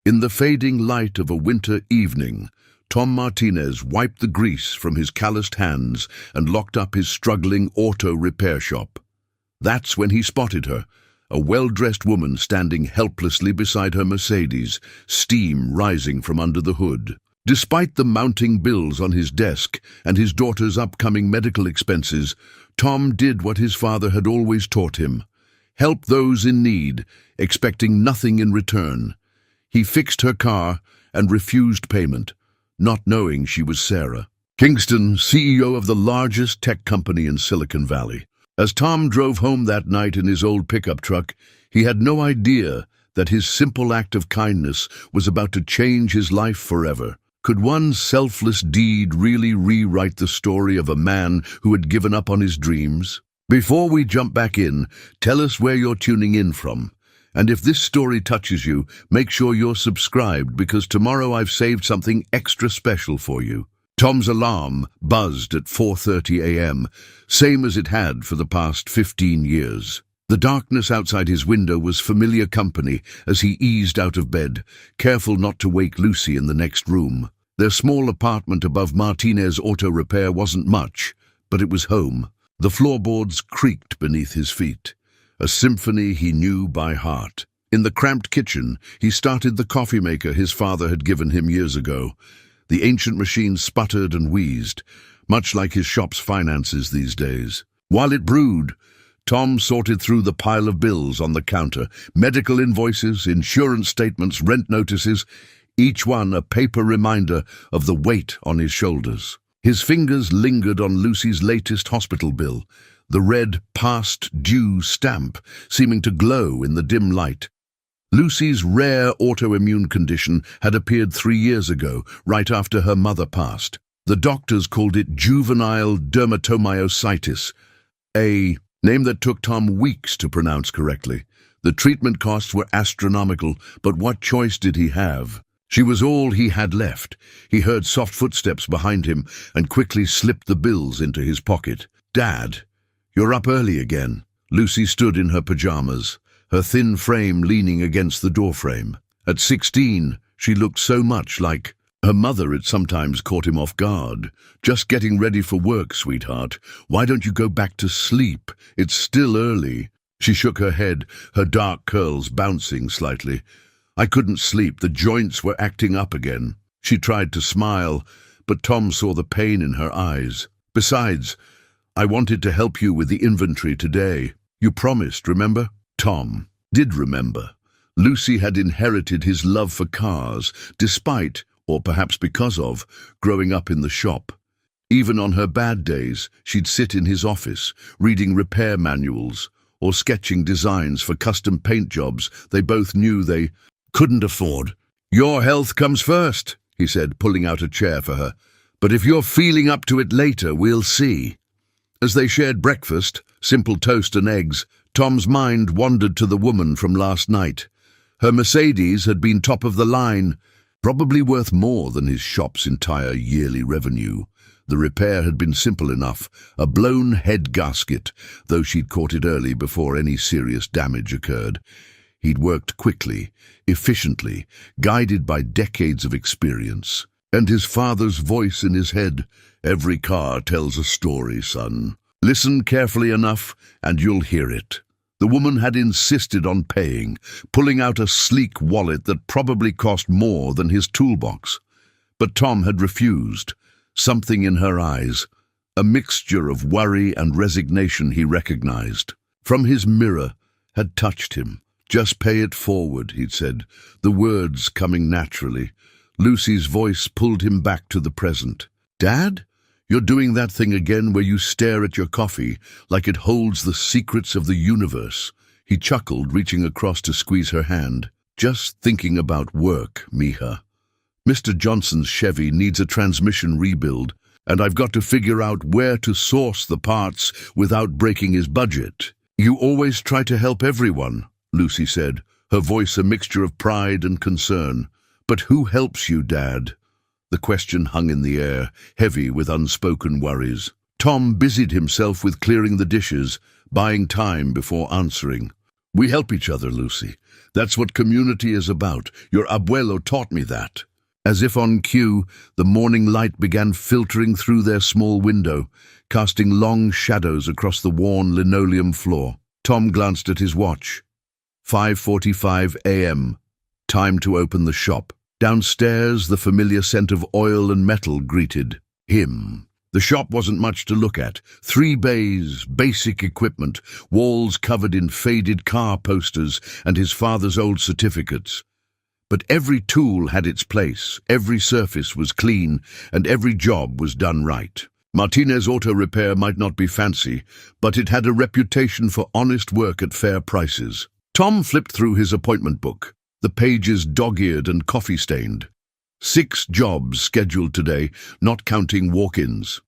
In the fading light of a winter evening, Tom Martinez wiped the grease from his calloused hands and locked up his struggling auto repair shop. That's when he spotted her, a well-dressed woman standing helplessly beside her Mercedes, steam rising from under the hood. Despite the mounting bills on his desk and his daughter's upcoming medical expenses, Tom did what his father had always taught him: help those in need, expecting nothing in return. He fixed her car and refused payment, not knowing she was Sarah. Kingston, CEO of the largest tech company in Silicon Valley. As Tom drove home that night in his old pickup truck, he had no idea that his simple act of kindness was about to change his life forever. Could one selfless deed really rewrite the story of a man who had given up on his dreams? Before we jump back in, tell us where you're tuning in from. And if this story touches you, make sure you're subscribed, because tomorrow I've saved something extra special for you. Tom's alarm buzzed at 4:30 a.m., same as it had for the past 15 years. The darkness outside his window was familiar company as he eased out of bed, careful not to wake Lucy in the next room. Their small apartment above Martinez Auto Repair wasn't much, but it was home. The floorboards creaked beneath his feet, a symphony he knew by heart. In the cramped kitchen, he started the coffee maker his father had given him years ago. The ancient machine sputtered and wheezed, much like his shop's finances these days. While it brewed, Tom sorted through the pile of bills on the counter: medical invoices, insurance statements, rent notices, each one a paper reminder of the weight on his shoulders. His fingers lingered on Lucy's latest hospital bill, the red past due stamp seeming to glow in the dim light. Lucy's rare autoimmune condition had appeared 3 years ago, right after her mother passed. The doctors called it juvenile dermatomyositis, a name that took Tom weeks to pronounce correctly. The treatment costs were astronomical, but what choice did he have? She was all he had left. He heard soft footsteps behind him and quickly slipped the bills into his pocket. "Dad, you're up early again." Lucy stood in her pajamas, her thin frame leaning against the doorframe. At 16, she looked so much like her mother it sometimes caught him off guard. "Just getting ready for work, sweetheart. Why don't you go back to sleep? It's still early." She shook her head, her dark curls bouncing slightly. "I couldn't sleep. The joints were acting up again." She tried to smile, but Tom saw the pain in her eyes. "Besides, I wanted to help you with the inventory today. You promised, remember?" Tom did remember. Lucy had inherited his love for cars, despite, or perhaps because of, growing up in the shop. Even on her bad days, she'd sit in his office, reading repair manuals or sketching designs for custom paint jobs they both knew they couldn't afford. "Your health comes first," he said, pulling out a chair for her. "But if you're feeling up to it later, we'll see." As they shared breakfast, simple toast and eggs, Tom's mind wandered to the woman from last night. Her Mercedes had been top of the line, probably worth more than his shop's entire yearly revenue. The repair had been simple enough, a blown head gasket, though she'd caught it early before any serious damage occurred. He'd worked quickly, efficiently, guided by decades of experience. And his father's voice in his head: "Every car tells a story, son. Listen carefully enough, and you'll hear it." The woman had insisted on paying, pulling out a sleek wallet that probably cost more than his toolbox. But Tom had refused. Something in her eyes, a mixture of worry and resignation he recognized, from his mirror, had touched him. "Just pay it forward," he'd said, the words coming naturally. Lucy's voice pulled him back to the present. "Dad? You're doing that thing again where you stare at your coffee like it holds the secrets of the universe." He chuckled, reaching across to squeeze her hand. "Just thinking about work, Mija. Mr. Johnson's Chevy needs a transmission rebuild, and I've got to figure out where to source the parts without breaking his budget." "You always try to help everyone," Lucy said, her voice a mixture of pride and concern. "But who helps you, Dad?" The question hung in the air, heavy with unspoken worries. Tom busied himself with clearing the dishes, buying time before answering. We help each other, Lucy. That's what community is about. Your abuelo taught me that. As if on cue, the morning light began filtering through their small window, casting long shadows across the worn linoleum floor. Tom glanced at his watch. 5:45 a.m. Time to open the shop. Downstairs, the familiar scent of oil and metal greeted him. The shop wasn't much to look at. 3 bays, basic equipment, walls covered in faded car posters and his father's old certificates. But every tool had its place, every surface was clean, and every job was done right. Martinez Auto Repair might not be fancy, but it had a reputation for honest work at fair prices. Tom flipped through his appointment book, the pages dog-eared and coffee-stained. 6 jobs scheduled today, not counting walk-ins.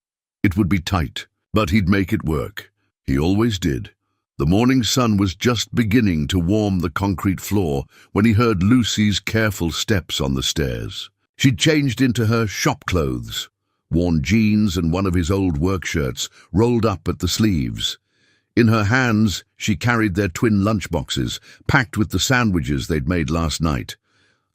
It would be tight, but he'd make it work. He always did. The morning sun was just beginning to warm the concrete floor when he heard Lucy's careful steps on the stairs. She'd changed into her shop clothes, worn jeans and one of his old work shirts, rolled up at the sleeves. In her hands, she carried their twin lunchboxes, packed with the sandwiches they'd made last night.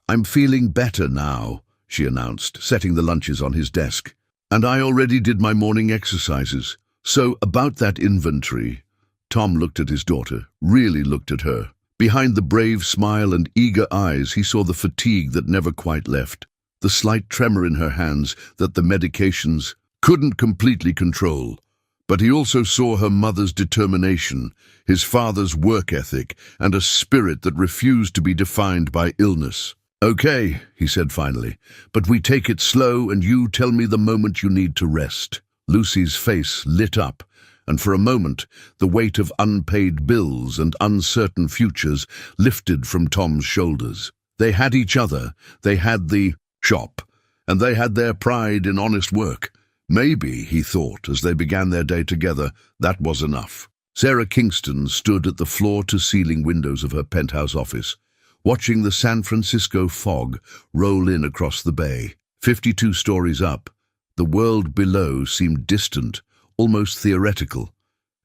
"I'm feeling better now," she announced, setting the lunches on his desk. "And I already did my morning exercises. So about that inventory." Tom looked at his daughter, really looked at her. Behind the brave smile and eager eyes, he saw the fatigue that never quite left, the slight tremor in her hands that the medications couldn't completely control. But he also saw her mother's determination, his father's work ethic, and a spirit that refused to be defined by illness. "Okay," he said finally, "but we take it slow and you tell me the moment you need to rest." Lucy's face lit up, and for a moment the weight of unpaid bills and uncertain futures lifted from Tom's shoulders. They had each other, they had the shop, and they had their pride in honest work. Maybe, he thought, as they began their day together, that was enough. Sarah Kingston stood at the floor-to-ceiling windows of her penthouse office, watching the San Francisco fog roll in across the bay. 52 stories up, the world below seemed distant, almost theoretical.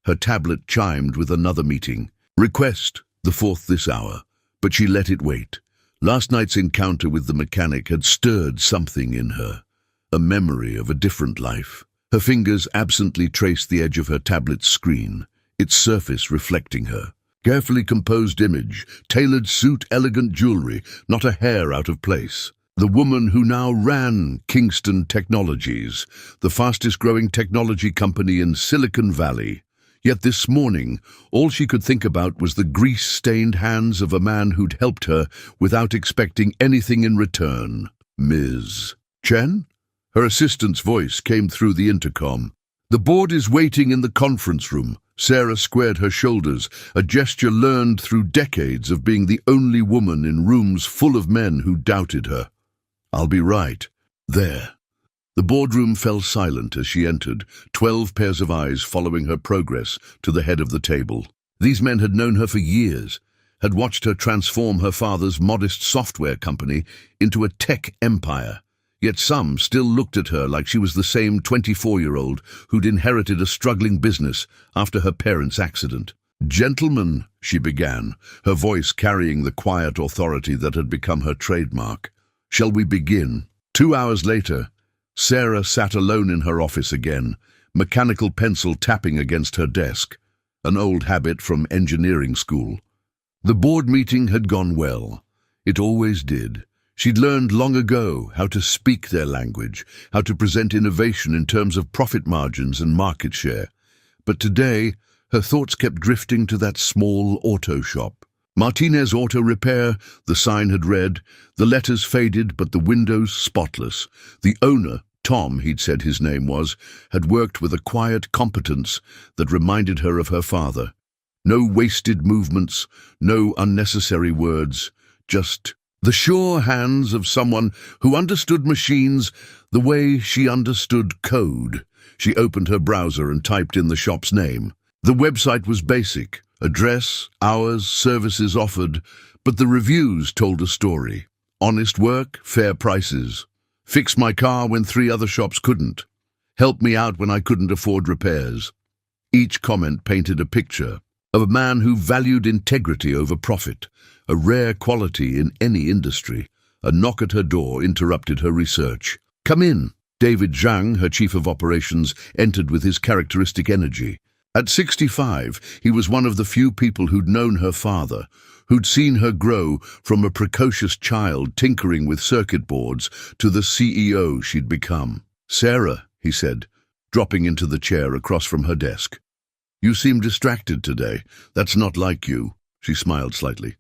Her tablet chimed with another meeting. Request, the 4th this hour, but she let it wait. Last night's encounter with the mechanic had stirred something in her, a memory of a different life. Her fingers absently traced the edge of her tablet's screen, its surface reflecting her. Carefully composed image, tailored suit, elegant jewelry, not a hair out of place. The woman who now ran Kingston Technologies, the fastest-growing technology company in Silicon Valley. Yet this morning, all she could think about was the grease-stained hands of a man who'd helped her without expecting anything in return. "Ms. Chen?" Her assistant's voice came through the intercom. "The board is waiting in the conference room." Sarah squared her shoulders, a gesture learned through decades of being the only woman in rooms full of men who doubted her. "I'll be right there." The boardroom fell silent as she entered, 12 pairs of eyes following her progress to the head of the table. These men had known her for years, had watched her transform her father's modest software company into a tech empire. Yet some still looked at her like she was the same 24-year-old who'd inherited a struggling business after her parents' accident. "Gentlemen," she began, her voice carrying the quiet authority that had become her trademark. "Shall we begin?" 2 hours later, Sarah sat alone in her office again, mechanical pencil tapping against her desk, an old habit from engineering school. The board meeting had gone well. It always did. She'd learned long ago how to speak their language, how to present innovation in terms of profit margins and market share. But today, her thoughts kept drifting to that small auto shop. Martinez Auto Repair, the sign had read, the letters faded but the windows spotless. The owner, Tom, he'd said his name was, had worked with a quiet competence that reminded her of her father. No wasted movements, no unnecessary words, just the sure hands of someone who understood machines the way she understood code. She opened her browser and typed in the shop's name. The website was basic. Address, hours, services offered, but the reviews told a story. Honest work, fair prices. Fix my car when 3 other shops couldn't. Help me out when I couldn't afford repairs. Each comment painted a picture, of a man who valued integrity over profit, a rare quality in any industry. A knock at her door interrupted her research. "Come in." David Zhang, her chief of operations, entered with his characteristic energy. At 65, he was one of the few people who'd known her father, who'd seen her grow from a precocious child tinkering with circuit boards to the CEO she'd become. "Sarah," he said, dropping into the chair across from her desk. "You seem distracted today. That's not like you." She smiled slightly.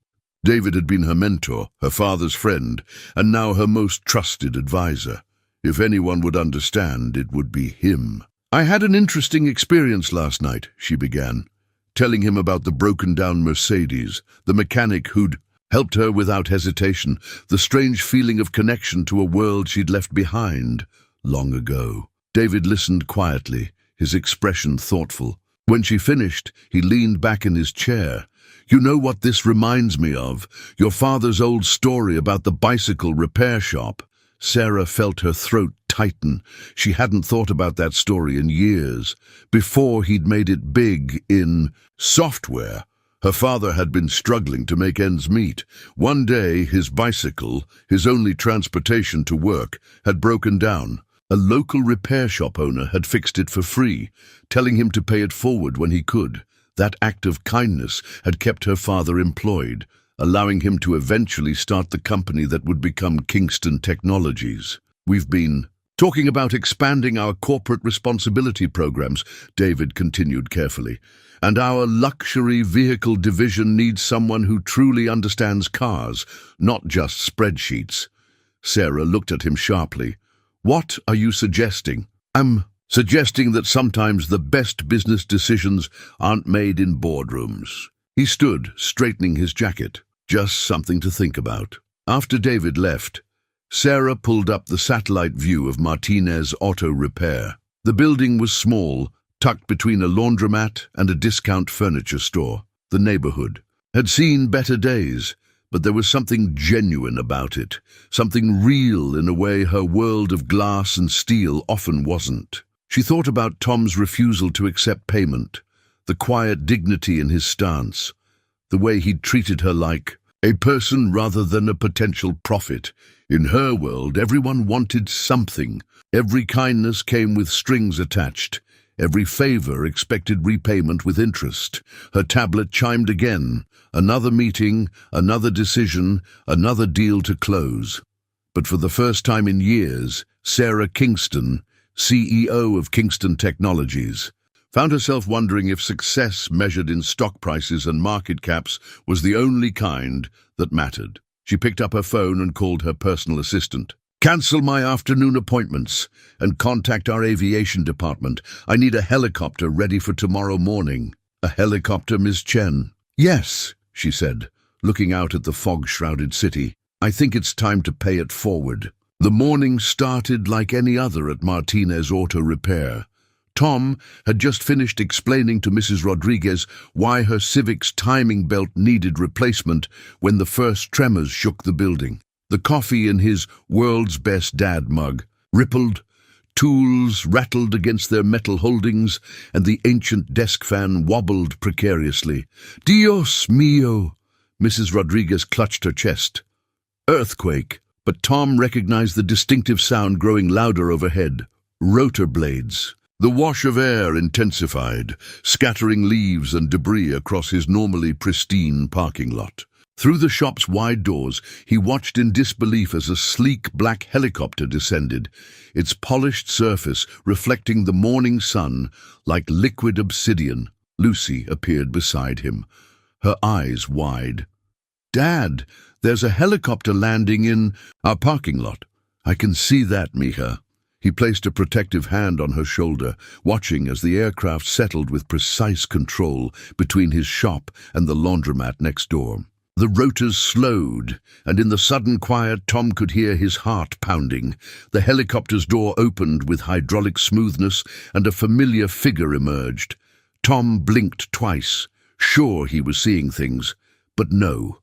David had been her mentor, her father's friend, and now her most trusted advisor. If anyone would understand, it would be him. "I had an interesting experience last night," she began, telling him about the broken-down Mercedes, the mechanic who'd helped her without hesitation, the strange feeling of connection to a world she'd left behind long ago. David listened quietly, his expression thoughtful. When she finished, he leaned back in his chair. "You know what this reminds me of? Your father's old story about the bicycle repair shop." Sarah felt her throat tighten. She hadn't thought about that story in years. Before he'd made it big in software, her father had been struggling to make ends meet. One day, his bicycle, his only transportation to work, had broken down. A local repair shop owner had fixed it for free, telling him to pay it forward when he could. That act of kindness had kept her father employed, allowing him to eventually start the company that would become Kingston Technologies. "We've been talking about expanding our corporate responsibility programs," David continued carefully, "and our luxury vehicle division needs someone who truly understands cars, not just spreadsheets." Sarah looked at him sharply. "What are you suggesting?" "I'm suggesting that sometimes the best business decisions aren't made in boardrooms." He stood, straightening his jacket. "Just something to think about." After David left, Sarah pulled up the satellite view of Martinez Auto Repair. The building was small, tucked between a laundromat and a discount furniture store. The neighborhood had seen better days, but there was something genuine about it, something real in a way her world of glass and steel often wasn't. She thought about Tom's refusal to accept payment, the quiet dignity in his stance, the way he'd treated her like a person rather than a potential profit. In her world, everyone wanted something. Every kindness came with strings attached. Every favor expected repayment with interest. Her tablet chimed again. Another meeting, another decision, another deal to close. But for the first time in years, Sarah Kingston, CEO of Kingston Technologies, found herself wondering if success measured in stock prices and market caps was the only kind that mattered. She picked up her phone and called her personal assistant. "Cancel my afternoon appointments and contact our aviation department. I need a helicopter ready for tomorrow morning." "A helicopter, Ms. Chen?" "Yes," she said, looking out at the fog-shrouded city. "I think it's time to pay it forward." The morning started like any other at Martinez Auto Repair. Tom had just finished explaining to Mrs. Rodriguez why her Civic's timing belt needed replacement when the first tremors shook the building. The coffee in his world's best dad mug rippled, tools rattled against their metal holdings, and the ancient desk fan wobbled precariously. "Dios mío!" Mrs. Rodriguez clutched her chest. Earthquake. But Tom recognized the distinctive sound growing louder overhead. Rotor blades. The wash of air intensified, scattering leaves and debris across his normally pristine parking lot. Through the shop's wide doors, he watched in disbelief as a sleek black helicopter descended, its polished surface reflecting the morning sun like liquid obsidian. Lucy appeared beside him, her eyes wide. "Dad, there's a helicopter landing in our parking lot." "I can see that, Mija." He placed a protective hand on her shoulder, watching as the aircraft settled with precise control between his shop and the laundromat next door. The rotors slowed, and in the sudden quiet Tom could hear his heart pounding. The helicopter's door opened with hydraulic smoothness, and a familiar figure emerged. Tom blinked twice, sure he was seeing things, but no,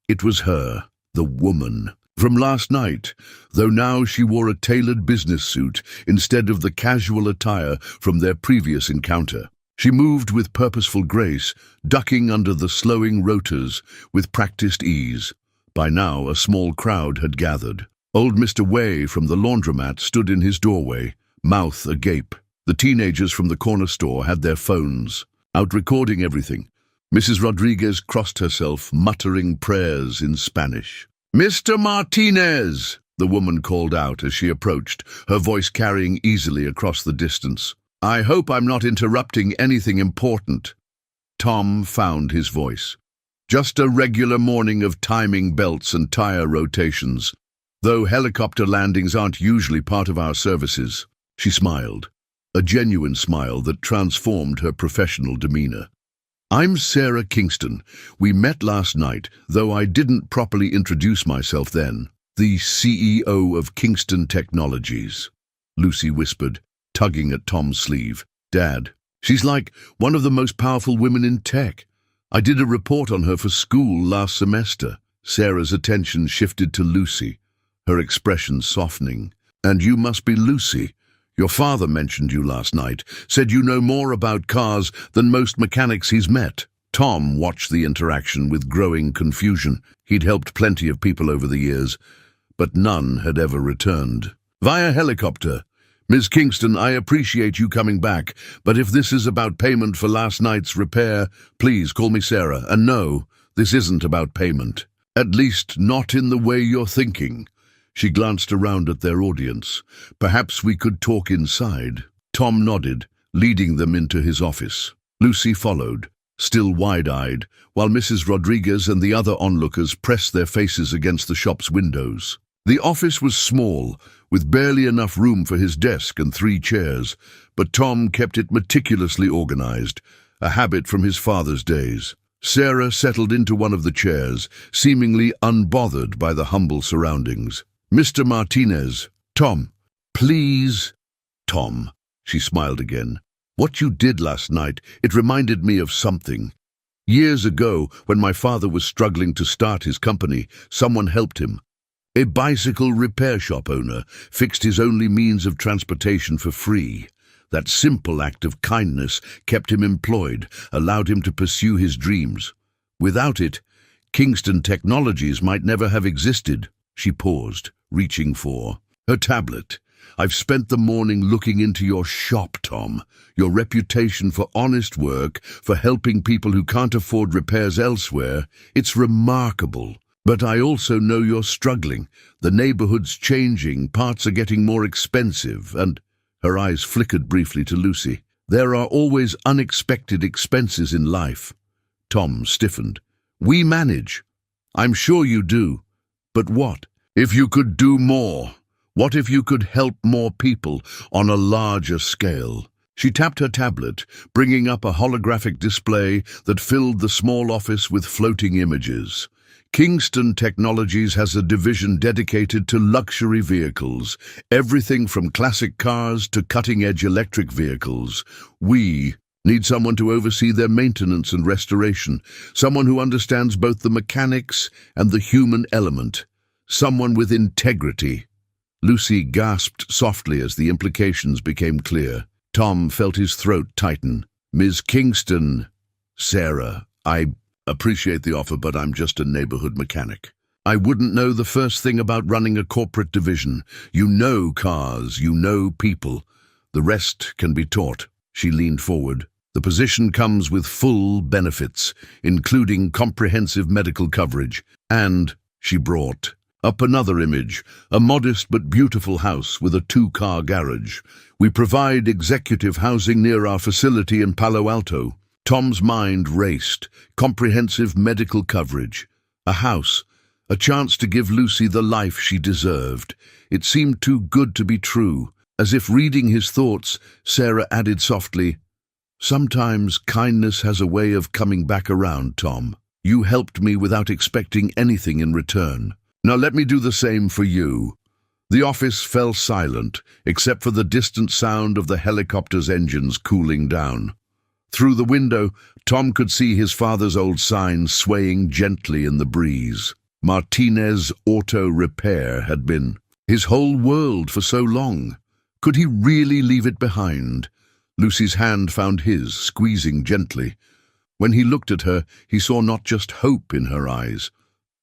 it was her, the woman from last night, though now she wore a tailored business suit instead of the casual attire from their previous encounter. She moved with purposeful grace, ducking under the slowing rotors with practiced ease. By now, a small crowd had gathered. Old Mr. Way from the laundromat stood in his doorway, mouth agape. The teenagers from the corner store had their phones out recording everything. Mrs. Rodriguez crossed herself, muttering prayers in Spanish. "Mr. Martinez!" the woman called out as she approached, her voice carrying easily across the distance. "I hope I'm not interrupting anything important." Tom found his voice. "Just a regular morning of timing belts and tire rotations, though helicopter landings aren't usually part of our services." She smiled, a genuine smile that transformed her professional demeanor. "I'm Sarah Kingston. We met last night, though I didn't properly introduce myself then. The CEO of Kingston Technologies," Lucy whispered, tugging at Tom's sleeve. "Dad, she's like one of the most powerful women in tech. I did a report on her for school last semester." Sarah's attention shifted to Lucy, her expression softening. "And you must be Lucy. Your father mentioned you last night, said you know more about cars than most mechanics he's met." Tom watched the interaction with growing confusion. He'd helped plenty of people over the years, but none had ever returned. "Via helicopter. Ms. Kingston, I appreciate you coming back, but if this is about payment for last night's repair, please call me Sarah. And no, this isn't about payment. At least not in the way you're thinking." She glanced around at their audience. "Perhaps we could talk inside." Tom nodded, leading them into his office. Lucy followed, still wide-eyed, while Mrs. Rodriguez and the other onlookers pressed their faces against the shop's windows. The office was small, with barely enough room for his desk and 3 chairs, but Tom kept it meticulously organized, a habit from his father's days. Sarah settled into one of the chairs, seemingly unbothered by the humble surroundings. "Mr. Martinez." "Tom." "Please." "Tom," she smiled again. "What you did last night, it reminded me of something. Years ago, when my father was struggling to start his company, someone helped him. A bicycle repair shop owner fixed his only means of transportation for free. That simple act of kindness kept him employed, allowed him to pursue his dreams. Without it, Kingston Technologies might never have existed." She paused, reaching for her tablet. "I've spent the morning looking into your shop, Tom. Your reputation for honest work, for helping people who can't afford repairs elsewhere, it's remarkable. But I also know you're struggling. The neighborhood's changing, parts are getting more expensive, and—" Her eyes flickered briefly to Lucy. "There are always unexpected expenses in life." Tom stiffened. "We manage." "I'm sure you do. But what? If you could do more? What if you could help more people on a larger scale?" She tapped her tablet, bringing up a holographic display that filled the small office with floating images. Kingston Technologies has a division dedicated to luxury vehicles, everything from classic cars to cutting-edge electric vehicles. We need someone to oversee their maintenance and restoration, someone who understands both the mechanics and the human element, someone with integrity. Lucy gasped softly as the implications became clear. Tom felt his throat tighten. "Ms. Kingston." "Sarah, I appreciate the offer, but I'm just a neighborhood mechanic. I wouldn't know the first thing about running a corporate division. You know cars, you know people. The rest can be taught." She leaned forward. "The position comes with full benefits, including comprehensive medical coverage. And," she brought up another image, "a modest but beautiful house with a 2-car garage. We provide executive housing near our facility in Palo Alto." Tom's mind raced. Comprehensive medical coverage. A house. A chance to give Lucy the life she deserved. It seemed too good to be true. As if reading his thoughts, Sarah added softly, "Sometimes kindness has a way of coming back around, Tom. You helped me without expecting anything in return. Now let me do the same for you." The office fell silent, except for the distant sound of the helicopter's engines cooling down. Through the window, Tom could see his father's old sign swaying gently in the breeze. Martinez Auto Repair had been his whole world for so long. Could he really leave it behind? Lucy's hand found his, squeezing gently. When he looked at her, he saw not just hope in her eyes,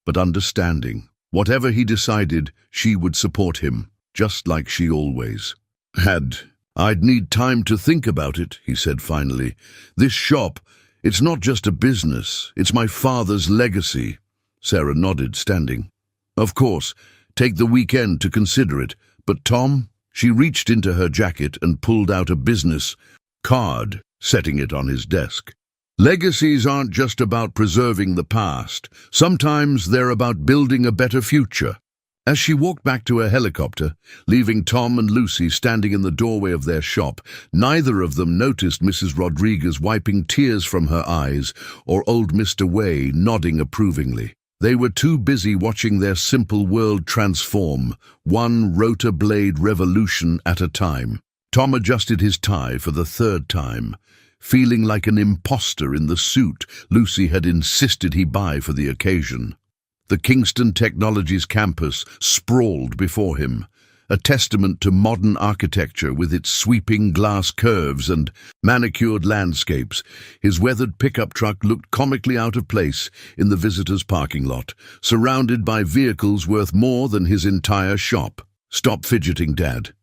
but understanding. Whatever he decided, she would support him, just like she always had. "I'd need time to think about it," he said finally. "This shop, it's not just a business, it's my father's legacy." Sarah nodded, standing. "Of course, take the weekend to consider it, but Tom..." She reached into her jacket and pulled out a business card, setting it on his desk. "Legacies aren't just about preserving the past. Sometimes they're about building a better future." As she walked back to her helicopter, leaving Tom and Lucy standing in the doorway of their shop, neither of them noticed Mrs. Rodriguez wiping tears from her eyes or old Mr. Way nodding approvingly. They were too busy watching their simple world transform, one rotor blade revolution at a time. Tom adjusted his tie for the third time, feeling like an imposter in the suit Lucy had insisted he buy for the occasion. The Kingston Technologies campus sprawled before him, a testament to modern architecture with its sweeping glass curves and manicured landscapes. His weathered pickup truck looked comically out of place in the visitors' parking lot, surrounded by vehicles worth more than his entire shop. "Stop fidgeting, Dad,"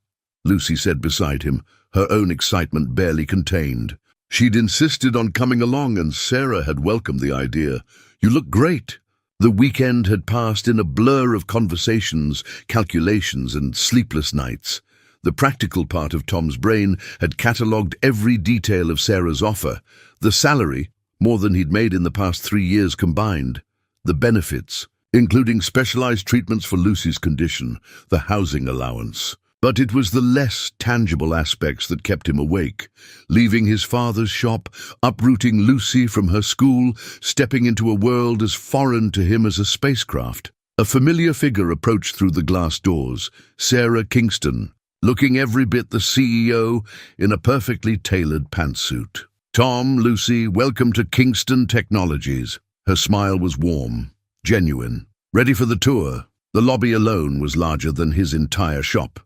Lucy said beside him, her own excitement barely contained. She'd insisted on coming along, and Sarah had welcomed the idea. "You look great." The weekend had passed in a blur of conversations, calculations, and sleepless nights. The practical part of Tom's brain had catalogued every detail of Sarah's offer: the salary, more than he'd made in the past 3 years combined; the benefits, including specialized treatments for Lucy's condition; the housing allowance. But it was the less tangible aspects that kept him awake. Leaving his father's shop, uprooting Lucy from her school, stepping into a world as foreign to him as a spacecraft. A familiar figure approached through the glass doors, Sarah Kingston, looking every bit the CEO in a perfectly tailored pantsuit. "Tom, Lucy, welcome to Kingston Technologies." Her smile was warm, genuine. "Ready for the tour?" The lobby alone was larger than his entire shop.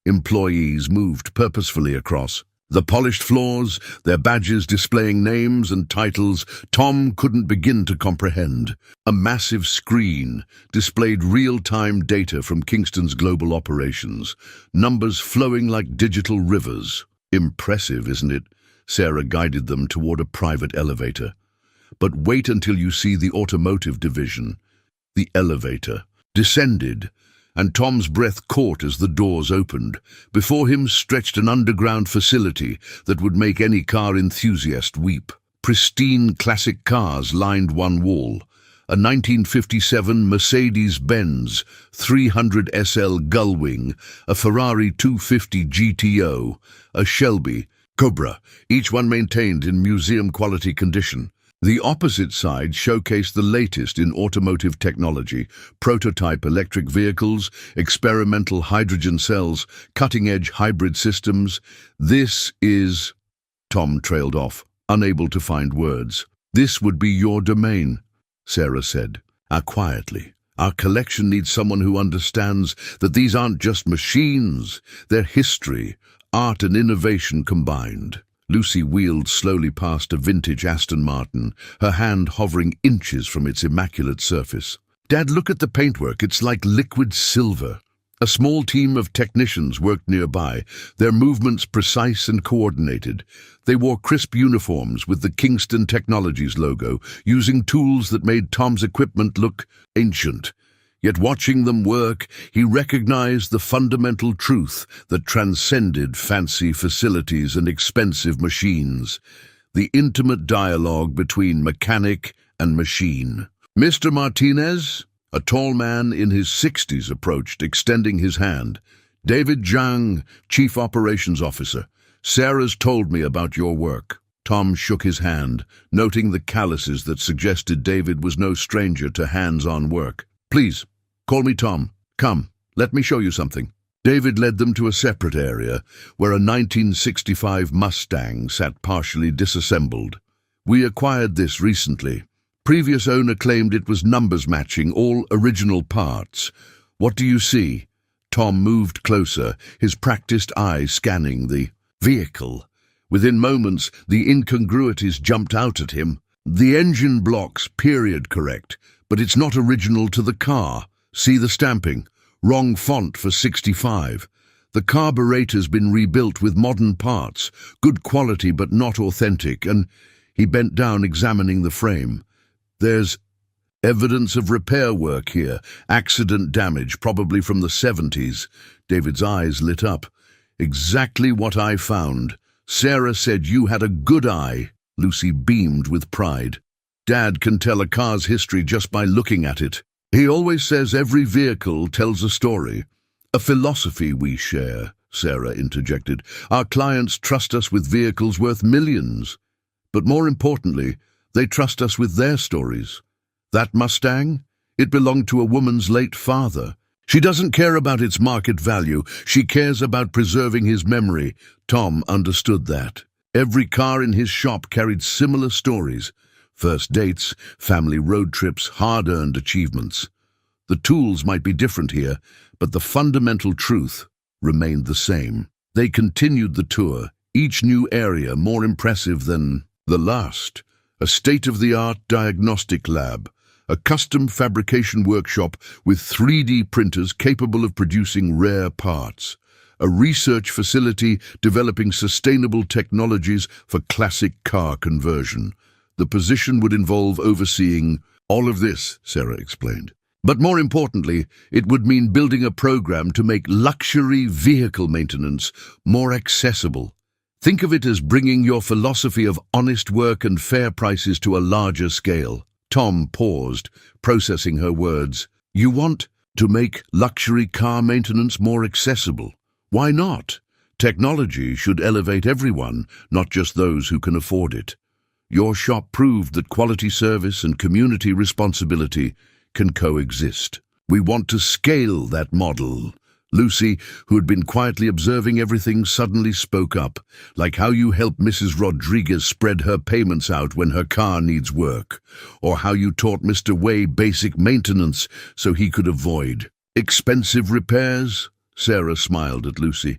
Employees moved purposefully across. The polished floors, their badges displaying names and titles Tom couldn't begin to comprehend. A massive screen displayed real-time data from Kingston's global operations, numbers flowing like digital rivers. "Impressive, isn't it?" Sarah guided them toward a private elevator. "But wait until you see the automotive division." The elevator descended, and Tom's breath caught as the doors opened. Before him stretched an underground facility that would make any car enthusiast weep. Pristine classic cars lined one wall. A 1957 Mercedes-Benz 300 SL Gullwing, a Ferrari 250 GTO, a Shelby Cobra, each one maintained in museum-quality condition. The opposite side showcased the latest in automotive technology: prototype electric vehicles, experimental hydrogen cells, cutting-edge hybrid systems. "This is..." Tom trailed off, unable to find words. "This would be your domain," Sarah said, quietly. "Our collection needs someone who understands that these aren't just machines, they're history, art and innovation combined." Lucy wheeled slowly past a vintage Aston Martin, her hand hovering inches from its immaculate surface. "Dad, look at the paintwork. It's like liquid silver." A small team of technicians worked nearby, their movements precise and coordinated. They wore crisp uniforms with the Kingston Technologies logo, using tools that made Tom's equipment look ancient. Yet watching them work, he recognized the fundamental truth that transcended fancy facilities and expensive machines: the intimate dialogue between mechanic and machine. "Mr. Martinez?" A tall man in his 60s approached, extending his hand. "David Zhang, Chief Operations Officer. Sarah's told me about your work." Tom shook his hand, noting the calluses that suggested David was no stranger to hands-on work. "Please, call me Tom. Come, let me show you something." David led them to a separate area, where a 1965 Mustang sat partially disassembled. "We acquired this recently. Previous owner claimed it was numbers matching, all original parts. What do you see?" Tom moved closer, his practiced eye scanning the vehicle. Within moments, the incongruities jumped out at him. The engine blocks period correct, but it's not original to the car. See the stamping. Wrong font for 65. The carburetor's been rebuilt with modern parts. Good quality but not authentic, and he bent down examining the frame. There's evidence of repair work here. Accident damage, probably from the 70s. David's eyes lit up. Exactly what I found. Sarah said you had a good eye. Lucy beamed with pride. Dad can tell a car's history just by looking at it. He always says every vehicle tells a story. A philosophy we share, Sarah interjected. Our clients trust us with vehicles worth millions. But more importantly, they trust us with their stories. That Mustang? It belonged to a woman's late father. She doesn't care about its market value. She cares about preserving his memory. Tom understood that. Every car in his shop carried similar stories. First dates, family road trips, hard-earned achievements. The tools might be different here, but the fundamental truth remained the same. They continued the tour, each new area more impressive than the last. A state-of-the-art diagnostic lab, a custom fabrication workshop with 3D printers capable of producing rare parts, a research facility developing sustainable technologies for classic car conversion. The position would involve overseeing all of this, Sarah explained. But more importantly, it would mean building a program to make luxury vehicle maintenance more accessible. Think of it as bringing your philosophy of honest work and fair prices to a larger scale. Tom paused, processing her words. You want to make luxury car maintenance more accessible? Why not? Technology should elevate everyone, not just those who can afford it. Your shop proved that quality service and community responsibility can coexist. We want to scale that model. Lucy, who had been quietly observing everything, suddenly spoke up, like how you help Mrs. Rodriguez spread her payments out when her car needs work, or how you taught Mr. Way basic maintenance so he could avoid expensive repairs. Sarah smiled at Lucy.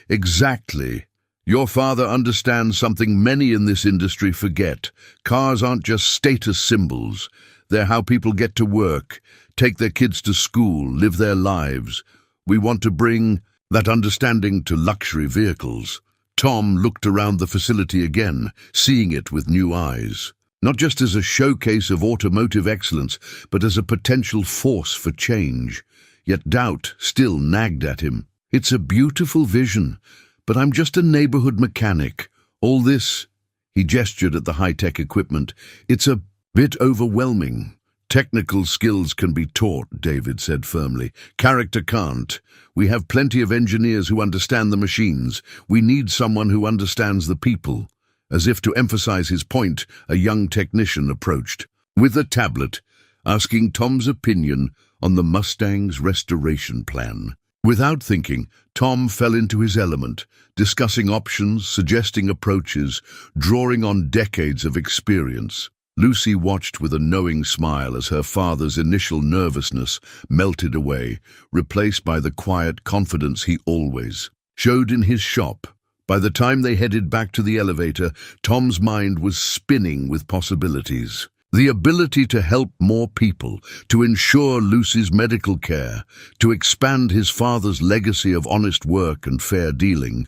Exactly. Your father understands something many in this industry forget. Cars aren't just status symbols. They're how people get to work, take their kids to school, live their lives. We want to bring that understanding to luxury vehicles. Tom looked around the facility again, seeing it with new eyes. Not just as a showcase of automotive excellence, but as a potential force for change. Yet doubt still nagged at him. It's a beautiful vision, but I'm just a neighborhood mechanic. All this, he gestured at the high-tech equipment, it's a bit overwhelming. Technical skills can be taught, David said firmly. Character can't. We have plenty of engineers who understand the machines. We need someone who understands the people. As if to emphasize his point, a young technician approached, with a tablet, asking Tom's opinion on the Mustang's restoration plan. Without thinking, Tom fell into his element, discussing options, suggesting approaches, drawing on decades of experience. Lucy watched with a knowing smile as her father's initial nervousness melted away, replaced by the quiet confidence he always showed in his shop. By the time they headed back to the elevator, Tom's mind was spinning with possibilities. The ability to help more people, to ensure Lucy's medical care, to expand his father's legacy of honest work and fair dealing.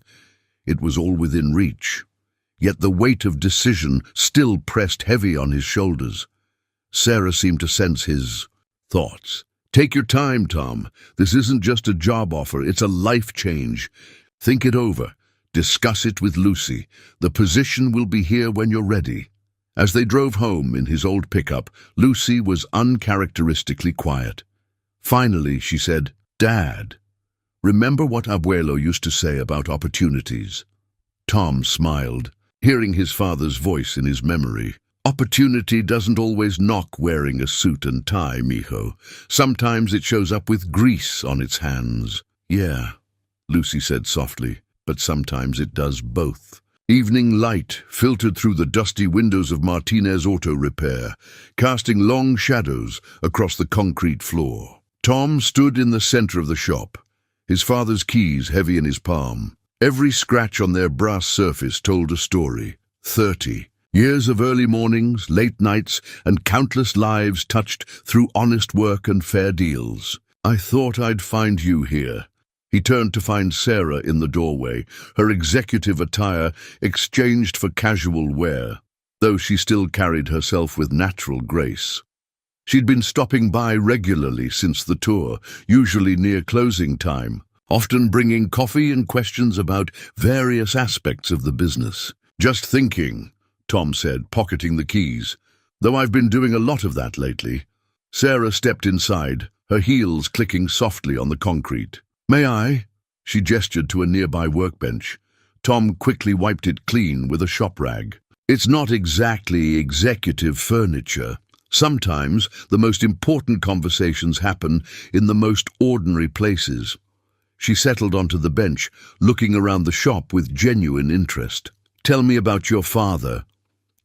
It was all within reach. Yet the weight of decision still pressed heavy on his shoulders. Sarah seemed to sense his thoughts. Take your time, Tom. This isn't just a job offer, it's a life change. Think it over. Discuss it with Lucy. The position will be here when you're ready. As they drove home in his old pickup, Lucy was uncharacteristically quiet. Finally, she said, Dad, remember what Abuelo used to say about opportunities? Tom smiled, hearing his father's voice in his memory. Opportunity doesn't always knock wearing a suit and tie, mijo. Sometimes it shows up with grease on its hands. Yeah, Lucy said softly, but sometimes it does both. Evening light filtered through the dusty windows of Martinez Auto Repair, casting long shadows across the concrete floor. Tom stood in the center of the shop, his father's keys heavy in his palm. Every scratch on their brass surface told a story. 30 years of early mornings, late nights, and countless lives touched through honest work and fair deals. "I thought I'd find you here." He turned to find Sarah in the doorway, her executive attire exchanged for casual wear, though she still carried herself with natural grace. She'd been stopping by regularly since the tour, usually near closing time, often bringing coffee and questions about various aspects of the business. "Just thinking," Tom said, pocketing the keys, "though I've been doing a lot of that lately." Sarah stepped inside, her heels clicking softly on the concrete. "May I?" She gestured to a nearby workbench. Tom quickly wiped it clean with a shop rag. "It's not exactly executive furniture. Sometimes the most important conversations happen in the most ordinary places." She settled onto the bench, looking around the shop with genuine interest. "Tell me about your father."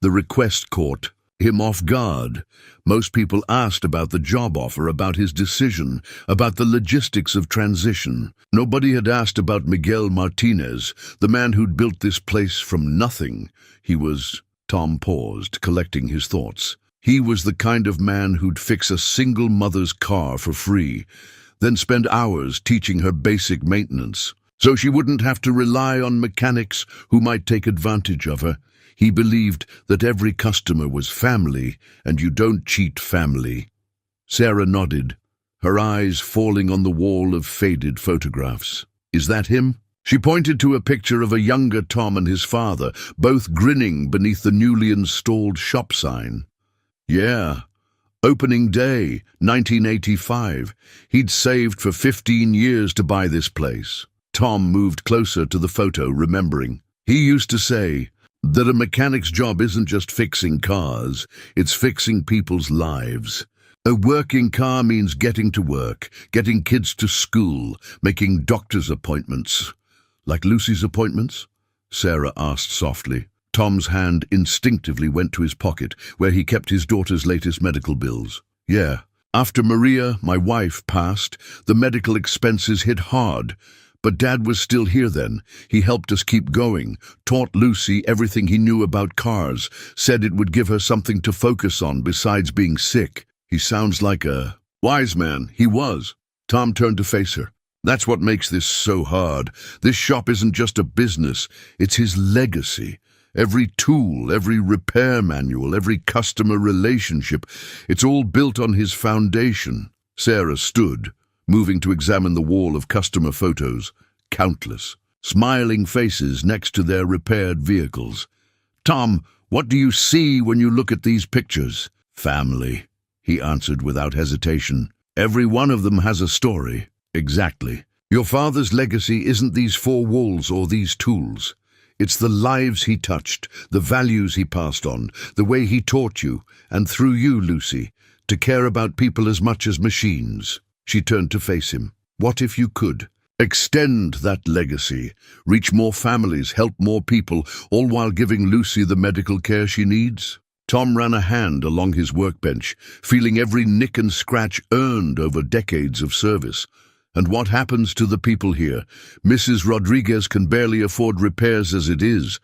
The request caught him off guard. Most people asked about the job offer, about his decision, about the logistics of transition. Nobody had asked about Miguel Martinez, the man who'd built this place from nothing. Tom paused, collecting his thoughts. He was the kind of man who'd fix a single mother's car for free, then spend hours teaching her basic maintenance, so she wouldn't have to rely on mechanics who might take advantage of her. He believed that every customer was family, and you don't cheat family. Sarah nodded, her eyes falling on the wall of faded photographs. "Is that him?" She pointed to a picture of a younger Tom and his father, both grinning beneath the newly installed shop sign. "Yeah. Opening day, 1985. He'd saved for 15 years to buy this place." Tom moved closer to the photo, remembering. "He used to say that a mechanic's job isn't just fixing cars, it's fixing people's lives. A working car means getting to work, getting kids to school, making doctor's appointments." "Like Lucy's appointments?" Sarah asked softly. Tom's hand instinctively went to his pocket, where he kept his daughter's latest medical bills. "Yeah. After Maria, my wife, passed, the medical expenses hit hard. But Dad was still here then. He helped us keep going, taught Lucy everything he knew about cars, said it would give her something to focus on besides being sick." "He sounds like a wise man." He was. Tom turned to face her. "That's what makes this so hard. This shop isn't just a business, it's his legacy. Every tool, every repair manual, every customer relationship, it's all built on his foundation." Sarah stood, moving to examine the wall of customer photos, countless, smiling faces next to their repaired vehicles. "Tom, what do you see when you look at these pictures?" "Family," he answered without hesitation. "Every one of them has a story." "Exactly. Your father's legacy isn't these four walls or these tools. It's the lives he touched, the values he passed on, the way he taught you, and through you, Lucy, to care about people as much as machines." She turned to face him. "What if you could extend that legacy, reach more families, help more people, all while giving Lucy the medical care she needs?" Tom ran a hand along his workbench, feeling every nick and scratch earned over decades of service. "And what happens to the people here? Mrs. Rodriguez can barely afford repairs as it is.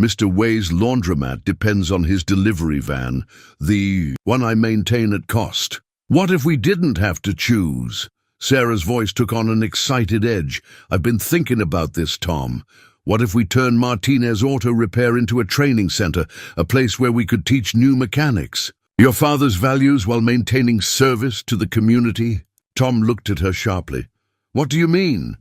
Mr. Way's laundromat depends on his delivery van, the one I maintain at cost. What if we didn't have to choose?" Sarah's voice took on an excited edge. "I've been thinking about this, Tom. What if we turned Martinez Auto Repair into a training center, a place where we could teach new mechanics? Your father's values while maintaining service to the community?" Tom looked at her sharply. "What do you mean?"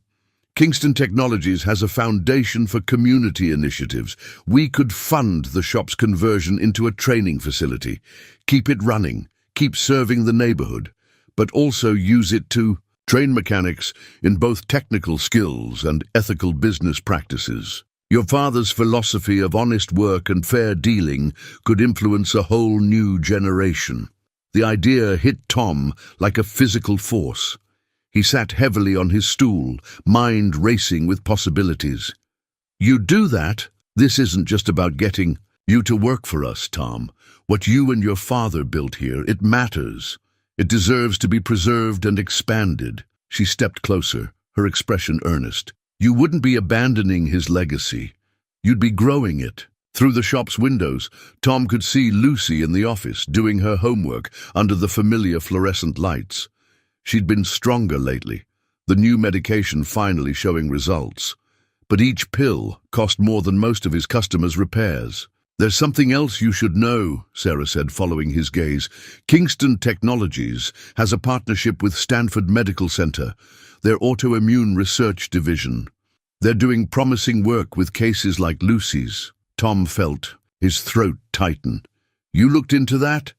"Kingston Technologies has a foundation for community initiatives. We could fund the shop's conversion into a training facility, keep it running, keep serving the neighborhood, but also use it to train mechanics in both technical skills and ethical business practices. Your father's philosophy of honest work and fair dealing could influence a whole new generation." The idea hit Tom like a physical force. He sat heavily on his stool, mind racing with possibilities. "You do that? This isn't just about getting you to work for us, Tom. What you and your father built here, it matters. It deserves to be preserved and expanded." She stepped closer, her expression earnest. You wouldn't be abandoning his legacy. You'd be growing it. Through the shop's windows, Tom could see Lucy in the office, doing her homework under the familiar fluorescent lights. She'd been stronger lately, the new medication finally showing results. But each pill cost more than most of his customers' repairs. "There's something else you should know," Sarah said, following his gaze. "Kingston Technologies has a partnership with Stanford Medical Center, their autoimmune research division. They're doing promising work with cases like Lucy's." Tom felt his throat tighten. "You looked into that?"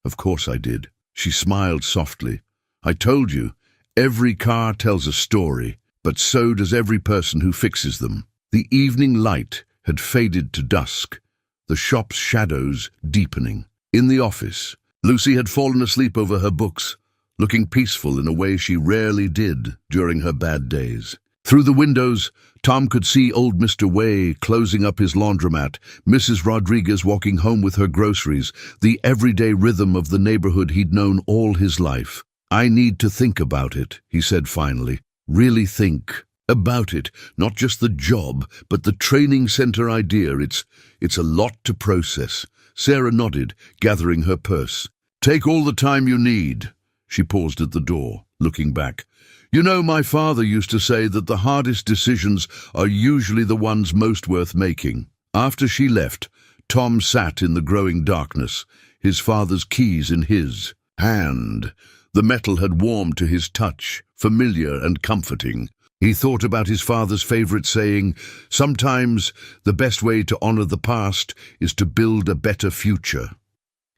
"Of course I did." She smiled softly. "I told you, every car tells a story, but so does every person who fixes them." The evening light had faded to dusk, the shop's shadows deepening. In the office, Lucy had fallen asleep over her books, looking peaceful in a way she rarely did during her bad days. Through the windows, Tom could see old Mr. Way closing up his laundromat, Mrs. Rodriguez walking home with her groceries, the everyday rhythm of the neighborhood he'd known all his life. "I need to think about it," he said finally. "Really think about it, not just the job, but the training center idea. It's a lot to process." Sarah nodded, gathering her purse. "Take all the time you need." She paused at the door, looking back. "You know, my father used to say that the hardest decisions are usually the ones most worth making." After she left, Tom sat in the growing darkness, his father's keys in his hand. The metal had warmed to his touch, familiar and comforting. He thought about his father's favorite saying, "Sometimes the best way to honor the past is to build a better future."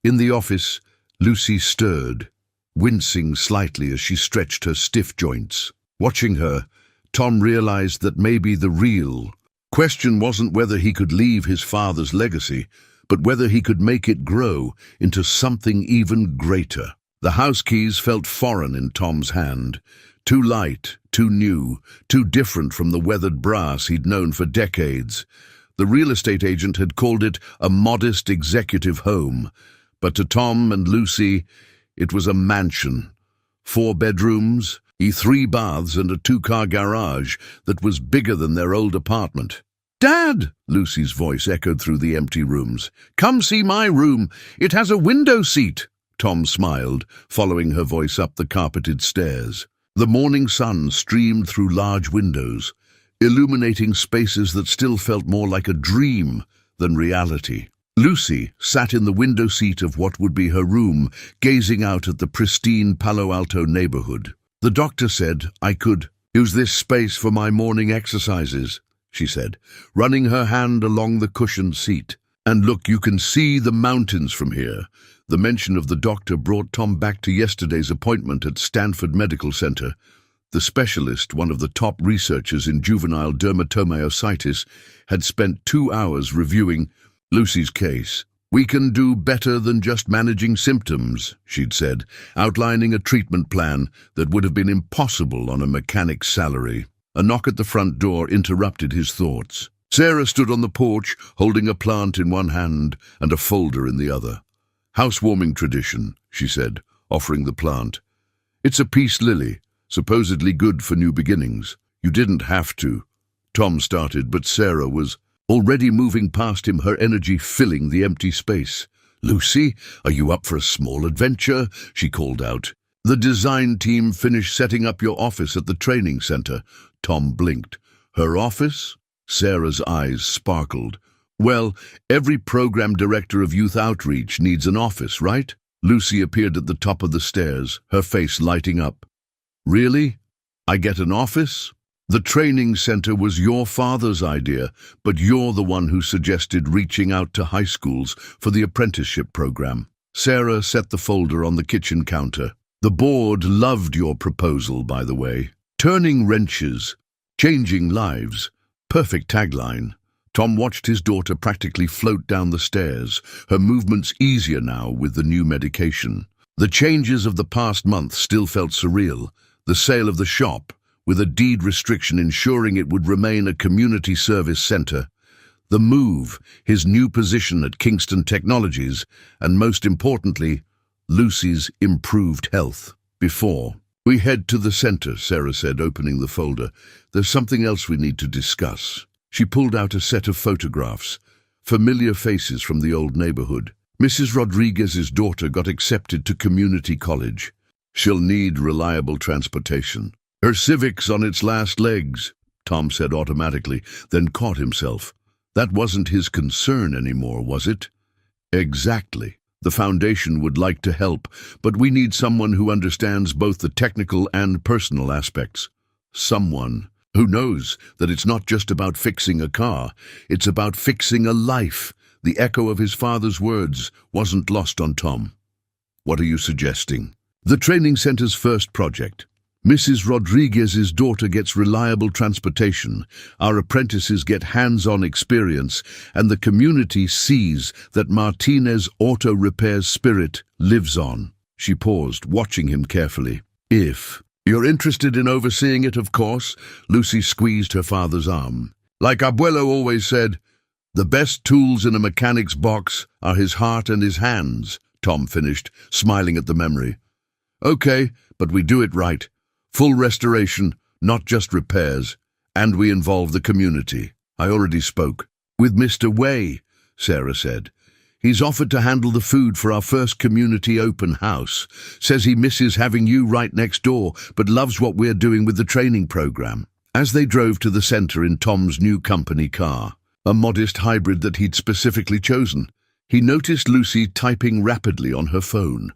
In the office, Lucy stirred, wincing slightly as she stretched her stiff joints. Watching her, Tom realized that maybe the real question wasn't whether he could leave his father's legacy, but whether he could make it grow into something even greater. The house keys felt foreign in Tom's hand, too light, too new, too different from the weathered brass he'd known for decades. The real estate agent had called it a modest executive home, but to Tom and Lucy, it was a mansion. 4 bedrooms, 3 baths and a 2-car garage that was bigger than their old apartment. "Dad!" Lucy's voice echoed through the empty rooms. "Come see my room. It has a window seat." Tom smiled, following her voice up the carpeted stairs. The morning sun streamed through large windows, illuminating spaces that still felt more like a dream than reality. Lucy sat in the window seat of what would be her room, gazing out at the pristine Palo Alto neighborhood. "The doctor said I could use this space for my morning exercises," she said, running her hand along the cushioned seat. "And look, you can see the mountains from here." The mention of the doctor brought Tom back to yesterday's appointment at Stanford Medical Center. The specialist, one of the top researchers in juvenile dermatomyositis, had spent 2 hours reviewing Lucy's case. "We can do better than just managing symptoms," she'd said, outlining a treatment plan that would have been impossible on a mechanic's salary. A knock at the front door interrupted his thoughts. Sarah stood on the porch, holding a plant in one hand and a folder in the other. "Housewarming tradition," she said, offering the plant. "It's a peace lily, supposedly good for new beginnings. You didn't have to." Tom started, but Sarah was already moving past him, her energy filling the empty space. "Lucy, are you up for a small adventure?" she called out. "The design team finished setting up your office at the training center." Tom blinked. "Her office?" Sarah's eyes sparkled. "Well, every program director of youth outreach needs an office, right?" Lucy appeared at the top of the stairs, her face lighting up. "Really? I get an office?" "The training center was your father's idea, but you're the one who suggested reaching out to high schools for the apprenticeship program." Sarah set the folder on the kitchen counter. "The board loved your proposal, by the way. Turning wrenches, changing lives. Perfect tagline." Tom watched his daughter practically float down the stairs, her movements easier now with the new medication. The changes of the past month still felt surreal. The sale of the shop, with a deed restriction ensuring it would remain a community service center. The move, his new position at Kingston Technologies, and most importantly, Lucy's improved health. Before, We head to the center, Sarah said, opening the folder. There's something else we need to discuss. She pulled out a set of photographs, familiar faces from the old neighborhood. Mrs. Rodriguez's daughter got accepted to community college. She'll need reliable transportation. Her Civic's on its last legs, Tom said automatically, then caught himself. That wasn't his concern anymore, was it? Exactly. The foundation would like to help, but we need someone who understands both the technical and personal aspects. Someone who knows that it's not just about fixing a car, it's about fixing a life. The echo of his father's words wasn't lost on Tom. What are you suggesting? The training center's first project. Mrs. Rodriguez's daughter gets reliable transportation, our apprentices get hands-on experience, and the community sees that Martinez Auto Repair's spirit lives on. She paused, watching him carefully. If you're interested in overseeing it, of course, Lucy squeezed her father's arm. Like Abuelo always said, the best tools in a mechanic's box are his heart and his hands, Tom finished, smiling at the memory. Okay, but we do it right. Full restoration, not just repairs, and we involve the community. I already spoke with Mr. Way, Sarah said. He's offered to handle the food for our first community open house. Says he misses having you right next door, but loves what we're doing with the training program. As they drove to the center in Tom's new company car, a modest hybrid that he'd specifically chosen, he noticed Lucy typing rapidly on her phone.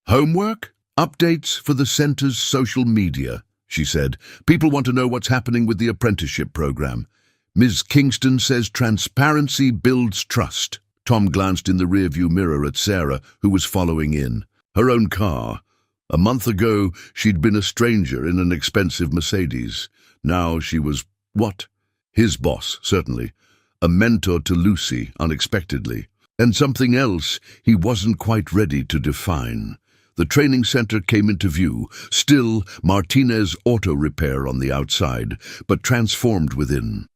Homework? Updates for the center's social media, she said. People want to know what's happening with the apprenticeship program. Ms. Kingston says transparency builds trust. Tom glanced in the rearview mirror at Sarah, who was following in. Her own car. A month ago, she'd been a stranger in an expensive Mercedes. Now she was, what? His boss, certainly. A mentor to Lucy, unexpectedly. And something else he wasn't quite ready to define. The training center came into view, still Martinez Auto Repair on the outside, but transformed within.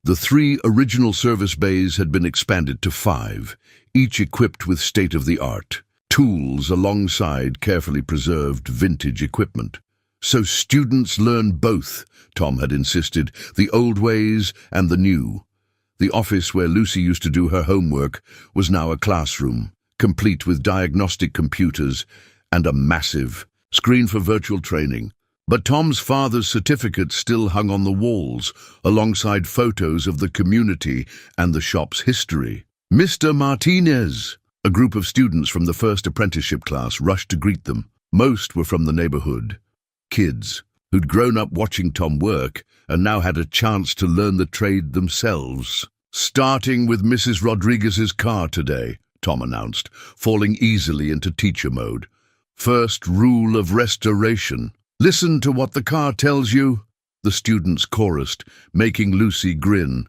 The 3 original service bays had been expanded to 5, each equipped with state-of-the-art tools alongside carefully preserved vintage equipment. So students learn both, Tom had insisted, the old ways and the new. The office where Lucy used to do her homework was now a classroom, complete with diagnostic computers and a massive screen for virtual training. But Tom's father's certificate still hung on the walls, alongside photos of the community and the shop's history. Mr. Martinez! A group of students from the first apprenticeship class rushed to greet them. Most were from the neighborhood. Kids who'd grown up watching Tom work and now had a chance to learn the trade themselves. Starting with Mrs. Rodriguez's car today, Tom announced, falling easily into teacher mode. First rule of restoration. Listen to what the car tells you, the students chorused, making Lucy grin.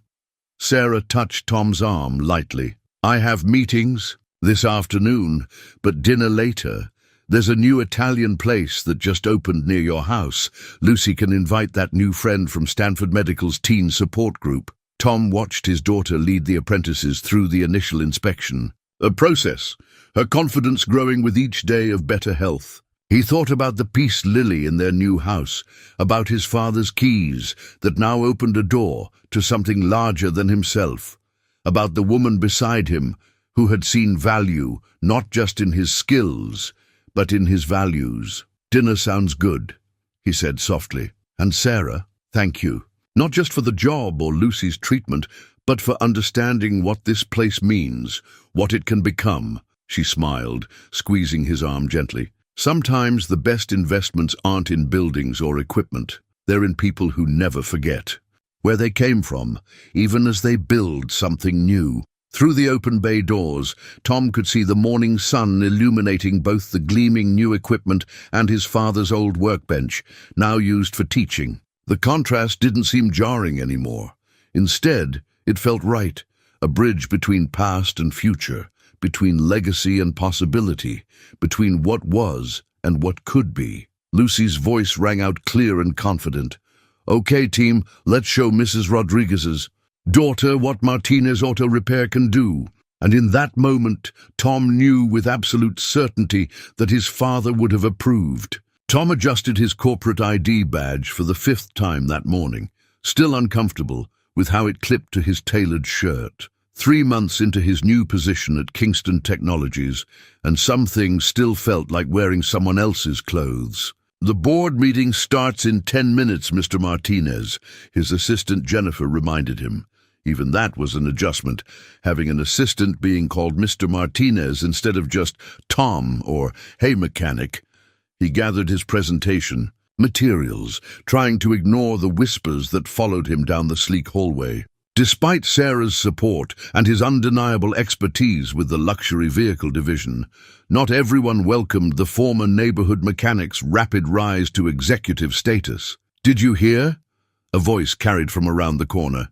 Sarah touched Tom's arm lightly. I have meetings this afternoon, but dinner later. There's a new Italian place that just opened near your house. Lucy can invite that new friend from Stanford Medical's teen support group. Tom watched his daughter lead the apprentices through the initial inspection. A process, her confidence growing with each day of better health. He thought about the peace lily in their new house, about his father's keys that now opened a door to something larger than himself, about the woman beside him who had seen value not just in his skills, but in his values. Dinner sounds good, he said softly. And Sarah, thank you. Not just for the job or Lucy's treatment, but for understanding what this place means, what it can become. She smiled, squeezing his arm gently. Sometimes the best investments aren't in buildings or equipment. They're in people who never forget where they came from, even as they build something new. Through the open bay doors, Tom could see the morning sun illuminating both the gleaming new equipment and his father's old workbench, now used for teaching. The contrast didn't seem jarring anymore. Instead, it felt right, a bridge between past and future, between legacy and possibility, between what was and what could be. Lucy's voice rang out clear and confident. Okay, team, let's show Mrs. Rodriguez's daughter what Martinez Auto Repair can do. And in that moment, Tom knew with absolute certainty that his father would have approved. Tom adjusted his corporate ID badge for the 5th time that morning, still uncomfortable with how it clipped to his tailored shirt. 3 months into his new position at Kingston Technologies, and some things still felt like wearing someone else's clothes. "The board meeting starts in 10 minutes, Mr. Martinez," his assistant Jennifer reminded him. Even that was an adjustment, having an assistant being called Mr. Martinez instead of just Tom or "Hey, mechanic." He gathered his presentation materials, trying to ignore the whispers that followed him down the sleek hallway. Despite Sarah's support and his undeniable expertise with the luxury vehicle division, not everyone welcomed the former neighborhood mechanic's rapid rise to executive status. "Did you hear?" a voice carried from around the corner.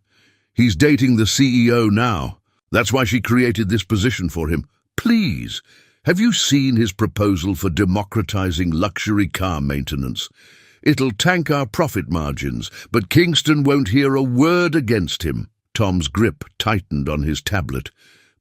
"He's dating the CEO now. That's why she created this position for him. Please, have you seen his proposal for democratizing luxury car maintenance? It'll tank our profit margins, but Kingston won't hear a word against him." Tom's grip tightened on his tablet,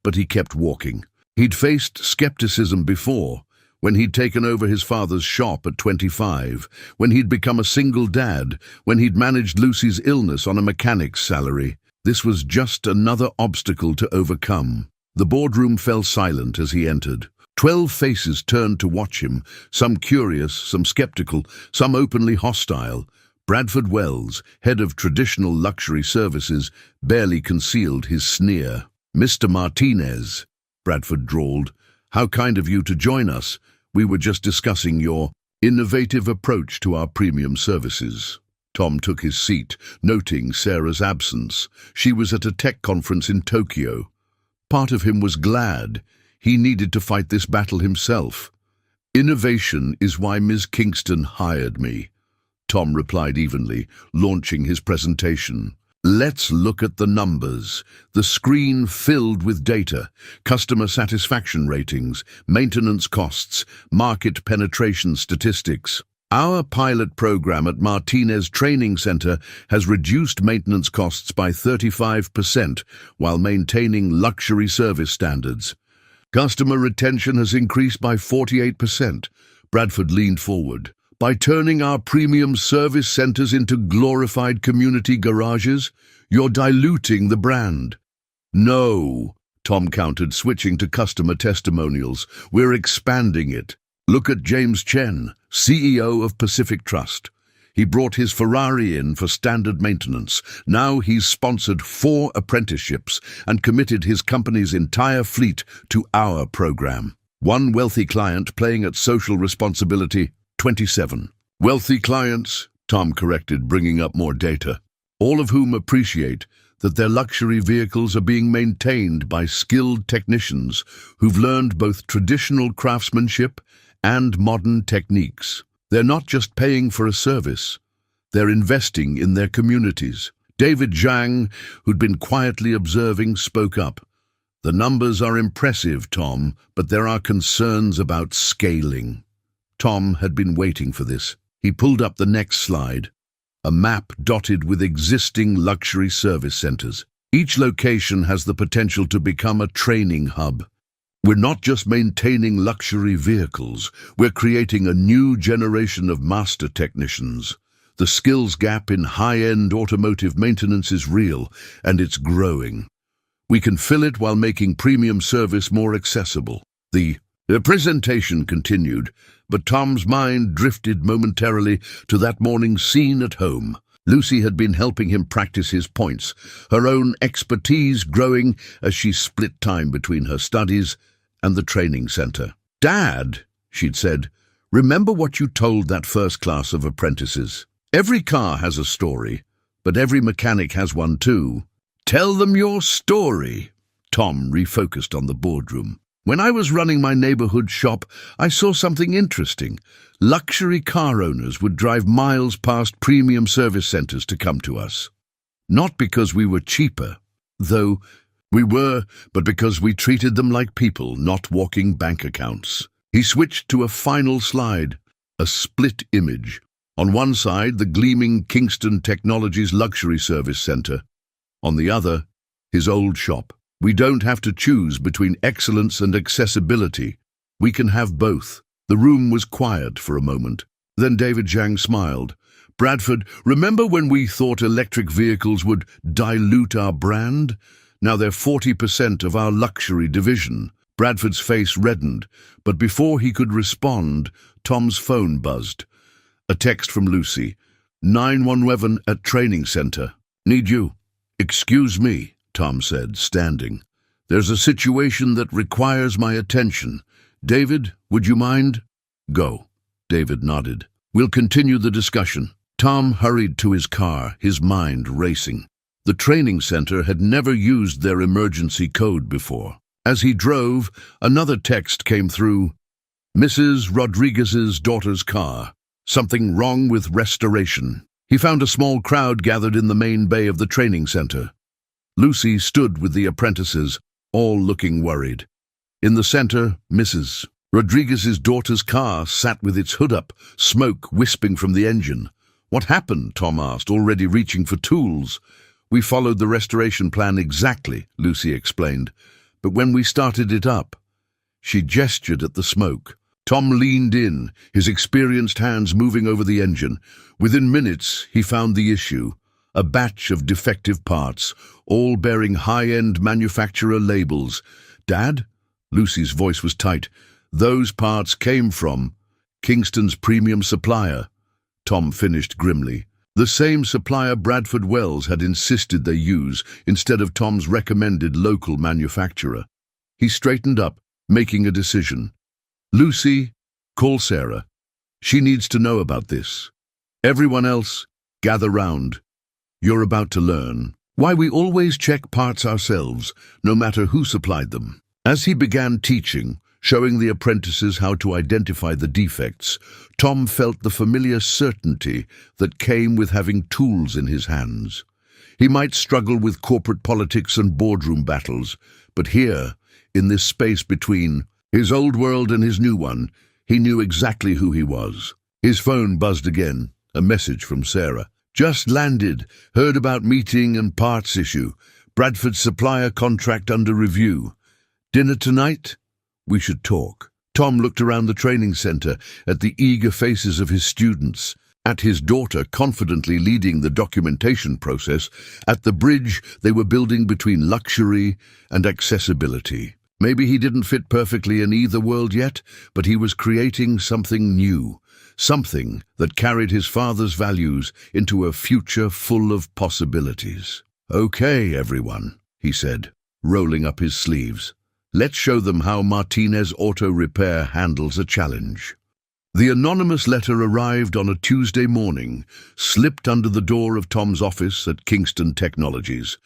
but he kept walking. He'd faced skepticism before, when he'd taken over his father's shop at 25, when he'd become a single dad, when he'd managed Lucy's illness on a mechanic's salary. This was just another obstacle to overcome. The boardroom fell silent as he entered. 12 faces turned to watch him, some curious, some skeptical, some openly hostile. Bradford Wells, head of traditional luxury services, barely concealed his sneer. "Mr. Martinez," Bradford drawled, "how kind of you to join us. We were just discussing your innovative approach to our premium services." Tom took his seat, noting Sarah's absence. She was at a tech conference in Tokyo. Part of him was glad. He needed to fight this battle himself. "Innovation is why Ms. Kingston hired me," Tom replied evenly, launching his presentation. "Let's look at the numbers." The screen filled with data, customer satisfaction ratings, maintenance costs, market penetration statistics. "Our pilot program at Martinez Training Center has reduced maintenance costs by 35% while maintaining luxury service standards. Customer retention has increased by 48%. Bradford leaned forward. "By turning our premium service centers into glorified community garages, you're diluting the brand." "No," Tom countered, switching to customer testimonials. "We're expanding it. Look at James Chen, CEO of Pacific Trust. He brought his Ferrari in for standard maintenance. Now he's sponsored 4 apprenticeships and committed his company's entire fleet to our program." One wealthy client playing at social responsibility, 27. "Wealthy clients," Tom corrected, bringing up more data, "all of whom appreciate that their luxury vehicles are being maintained by skilled technicians who've learned both traditional craftsmanship and modern techniques. They're not just paying for a service, they're investing in their communities." David Zhang, who'd been quietly observing, spoke up. "The numbers are impressive, Tom, but there are concerns about scaling." Tom had been waiting for this. He pulled up the next slide, a map dotted with existing luxury service centers. Each location has the potential to become a training hub. "We're not just maintaining luxury vehicles, we're creating a new generation of master technicians. The skills gap in high-end automotive maintenance is real, and it's growing. We can fill it while making premium service more accessible." The presentation continued, but Tom's mind drifted momentarily to that morning's scene at home. Lucy had been helping him practice his points, her own expertise growing as she split time between her studies and the training center. "Dad," she'd said, "remember what you told that first class of apprentices? Every car has a story, but every mechanic has one too. Tell them your story." Tom refocused on the boardroom. "When I was running my neighborhood shop, I saw something interesting. Luxury car owners would drive miles past premium service centers to come to us. Not because we were cheaper, though we were, but because we treated them like people, not walking bank accounts." He switched to a final slide, a split image. On one side, the gleaming Kingston Technologies Luxury Service Center. On the other, his old shop. "We don't have to choose between excellence and accessibility. We can have both." The room was quiet for a moment. Then David Zhang smiled. Bradford, remember when we thought electric vehicles would dilute our brand? Now they're 40% of our luxury division. Bradford's face reddened, but before he could respond, Tom's phone buzzed. A text from Lucy. 911 at training center. Need you. Excuse me, Tom said, standing. There's a situation that requires my attention. David, would you mind? Go. David nodded. We'll continue the discussion. Tom hurried to his car, his mind racing. The training center had never used their emergency code before. As he drove, another text came through. Mrs. Rodriguez's daughter's car. Something wrong with restoration. He found a small crowd gathered in the main bay of the training center. Lucy stood with the apprentices, all looking worried. In the center, Mrs. Rodriguez's daughter's car sat with its hood up, smoke wisping from the engine. What happened? Tom asked, already reaching for tools. We followed the restoration plan exactly, Lucy explained. But when we started it up, she gestured at the smoke. Tom leaned in, his experienced hands moving over the engine. Within minutes, he found the issue. A batch of defective parts, all bearing high-end manufacturer labels. Dad? Lucy's voice was tight. Those parts came from Kingston's premium supplier. Tom finished grimly. The same supplier Bradford Wells had insisted they use instead of Tom's recommended local manufacturer. He straightened up, making a decision. Lucy, call Sarah. She needs to know about this. Everyone else, gather round. You're about to learn why we always check parts ourselves, no matter who supplied them. As he began teaching, showing the apprentices how to identify the defects, Tom felt the familiar certainty that came with having tools in his hands. He might struggle with corporate politics and boardroom battles, but here, in this space between his old world and his new one, he knew exactly who he was. His phone buzzed again, a message from Sarah. Just landed, heard about meeting and parts issue. Bradford's supplier contract under review. Dinner tonight? We should talk. Tom looked around the training center at the eager faces of his students, at his daughter confidently leading the documentation process, at the bridge they were building between luxury and accessibility. Maybe he didn't fit perfectly in either world yet, but he was creating something new, something that carried his father's values into a future full of possibilities. Okay, everyone, he said, rolling up his sleeves. Let's show them how Martinez Auto Repair handles a challenge. The anonymous letter arrived on a Tuesday morning, slipped under the door of Tom's office at Kingston Technologies.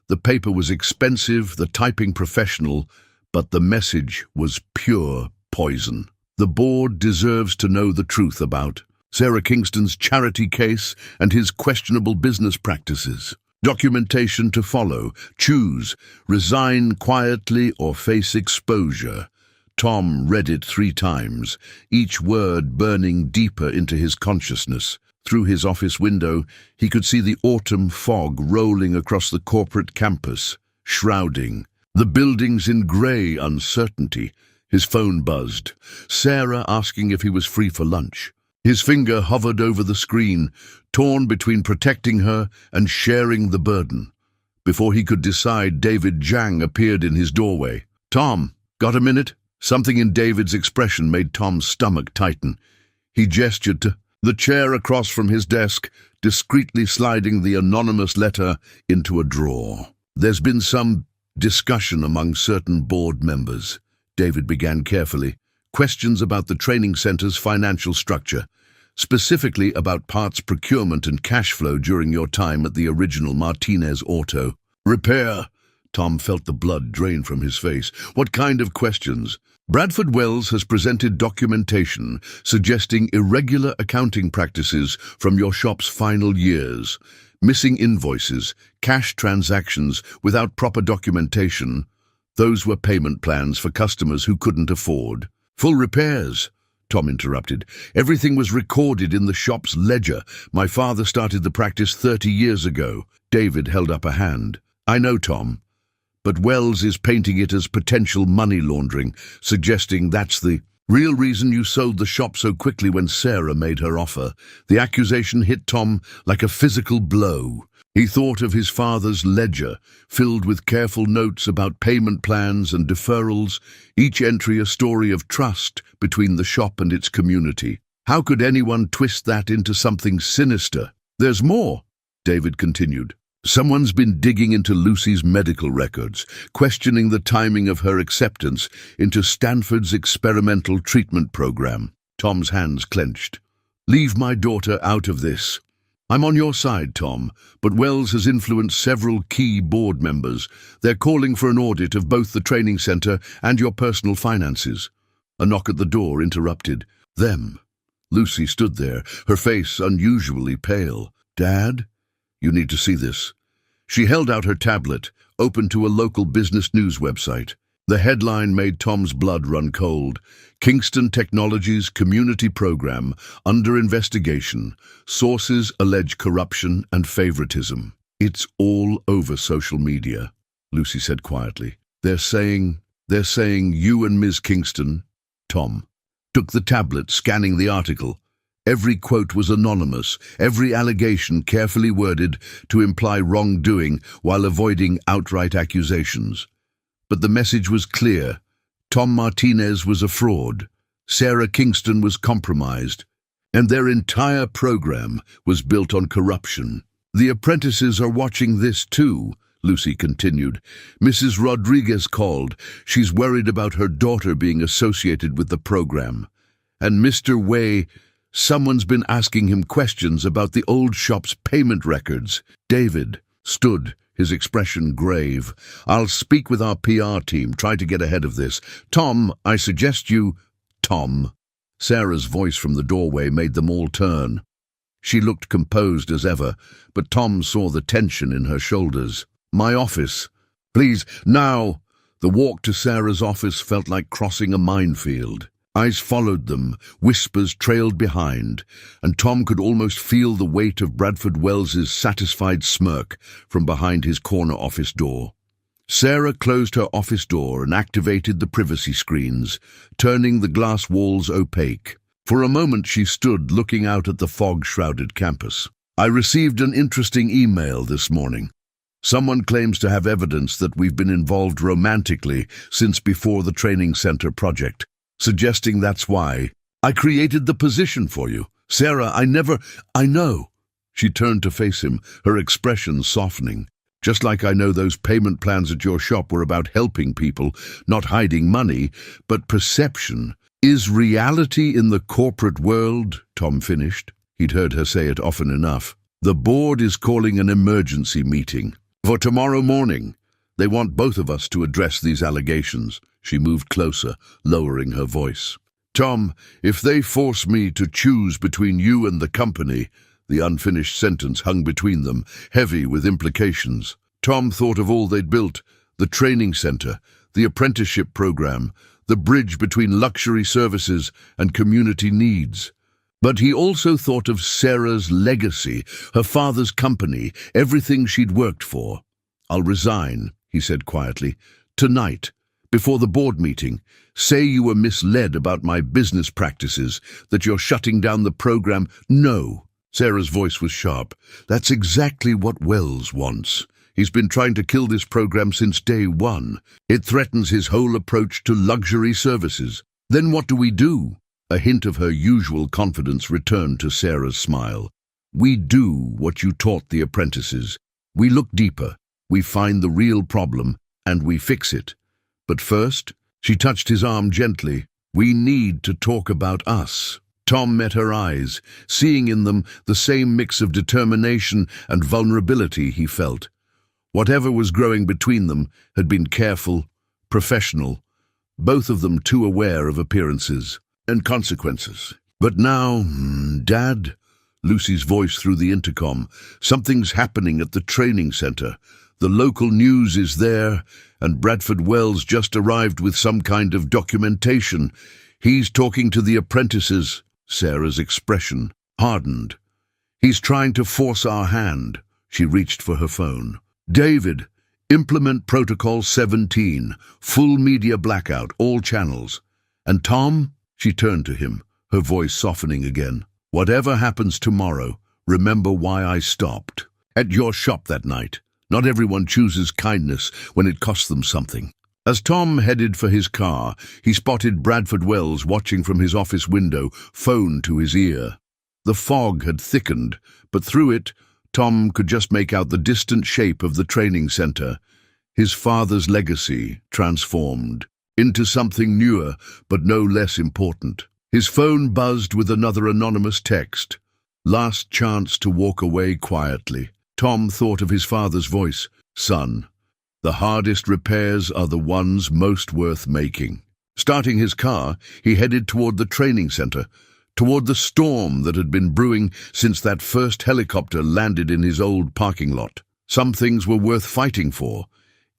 The paper was expensive, the typing professional, but the message was pure poison. The board deserves to know the truth about Sarah Kingston's charity case and his questionable business practices. Documentation to follow. Choose, resign quietly or face exposure. Tom read it 3 times, each word burning deeper into his consciousness. Through his office window, he could see the autumn fog rolling across the corporate campus, shrouding the buildings in grey uncertainty. His phone buzzed. Sarah asking if he was free for lunch. His finger hovered over the screen, torn between protecting her and sharing the burden. Before he could decide, David Zhang appeared in his doorway. Tom, got a minute? Something in David's expression made Tom's stomach tighten. He gestured to the chair across from his desk, discreetly sliding the anonymous letter into a drawer. There's been some discussion among certain board members, David began carefully. Questions about the training center's financial structure, specifically about parts procurement and cash flow during your time at the original Martinez Auto Repair. Tom felt the blood drain from his face. What kind of questions? Bradford Wells has presented documentation suggesting irregular accounting practices from your shop's final years. Missing invoices, cash transactions without proper documentation. Those were payment plans for customers who couldn't afford. Full repairs, Tom interrupted. Everything was recorded in the shop's ledger. My father started the practice 30 years ago. David held up a hand. I know, Tom, but Wells is painting it as potential money laundering, suggesting that's the Real reason you sold the shop so quickly when Sarah made her offer. The accusation hit Tom like a physical blow. He thought of his father's ledger, filled with careful notes about payment plans and deferrals, each entry a story of trust between the shop and its community. How could anyone twist that into something sinister? There's more, David continued. Someone's been digging into Lucy's medical records, questioning the timing of her acceptance into Stanford's experimental treatment program. Tom's hands clenched. Leave my daughter out of this. I'm on your side, Tom, but Wells has influenced several key board members. They're calling for an audit of both the training center and your personal finances. A knock at the door interrupted. Them. Lucy stood there, her face unusually pale. Dad? You need to see this. She held out her tablet, open to a local business news website. The headline made Tom's blood run cold. Kingston Technologies Community Program under investigation. Sources allege corruption and favoritism. It's all over social media, Lucy said quietly. They're saying you and Ms. Kingston. Tom took the tablet, scanning the article. Every quote was anonymous, every allegation carefully worded to imply wrongdoing while avoiding outright accusations. But the message was clear. Tom Martinez was a fraud. Sarah Kingston was compromised. And their entire program was built on corruption. The apprentices are watching this too, Lucy continued. Mrs. Rodriguez called. She's worried about her daughter being associated with the program. And Mr. Way, someone's been asking him questions about the old shop's payment records. David stood, his expression grave. I'll speak with our PR team, try to get ahead of this. Tom, I suggest you... Tom. Sarah's voice from the doorway made them all turn. She looked composed as ever, but Tom saw the tension in her shoulders. My office. Please, now. The walk to Sarah's office felt like crossing a minefield. Eyes followed them, whispers trailed behind, and Tom could almost feel the weight of Bradford Wells's satisfied smirk from behind his corner office door. Sarah closed her office door and activated the privacy screens, turning the glass walls opaque. For a moment she stood looking out at the fog-shrouded campus. I received an interesting email this morning. Someone claims to have evidence that we've been involved romantically since before the training center project, suggesting that's why. I created the position for you. Sarah, I know. She turned to face him, her expression softening. Just like I know those payment plans at your shop were about helping people, not hiding money, but perception. Is reality in the corporate world? Tom finished. He'd heard her say it often enough. The board is calling an emergency meeting. For tomorrow morning. They want both of us to address these allegations. She moved closer, lowering her voice. Tom, if they force me to choose between you and the company... The unfinished sentence hung between them, heavy with implications. Tom thought of all they'd built, the training center, the apprenticeship program, the bridge between luxury services and community needs. But he also thought of Sarah's legacy, her father's company, everything she'd worked for. I'll resign, he said quietly. Tonight, before the board meeting, say you were misled about my business practices, that you're shutting down the program. No. Sarah's voice was sharp. That's exactly what Wells wants. He's been trying to kill this program since day one. It threatens his whole approach to luxury services. Then what do we do? A hint of her usual confidence returned to Sarah's smile. We do what you taught the apprentices. We look deeper. We find the real problem, and we fix it. But first, she touched his arm gently. We need to talk about us. Tom met her eyes, seeing in them the same mix of determination and vulnerability he felt. Whatever was growing between them had been careful, professional, both of them too aware of appearances and consequences. But now, Dad, Lucy's voice through the intercom, something's happening at the training center. The local news is there, and Bradford Wells just arrived with some kind of documentation. He's talking to the apprentices. Sarah's expression hardened. He's trying to force our hand. She reached for her phone. David, implement Protocol 17, full media blackout, all channels. And Tom? She turned to him, her voice softening again. Whatever happens tomorrow, remember why I stopped. At your shop that night, not everyone chooses kindness when it costs them something. As Tom headed for his car, he spotted Bradford Wells watching from his office window, phone to his ear. The fog had thickened, but through it, Tom could just make out the distant shape of the training center, his father's legacy transformed into something newer but no less important. His phone buzzed with another anonymous text. Last chance to walk away quietly. Tom thought of his father's voice. Son, the hardest repairs are the ones most worth making. Starting his car, he headed toward the training center, toward the storm that had been brewing since that first helicopter landed in his old parking lot. Some things were worth fighting for,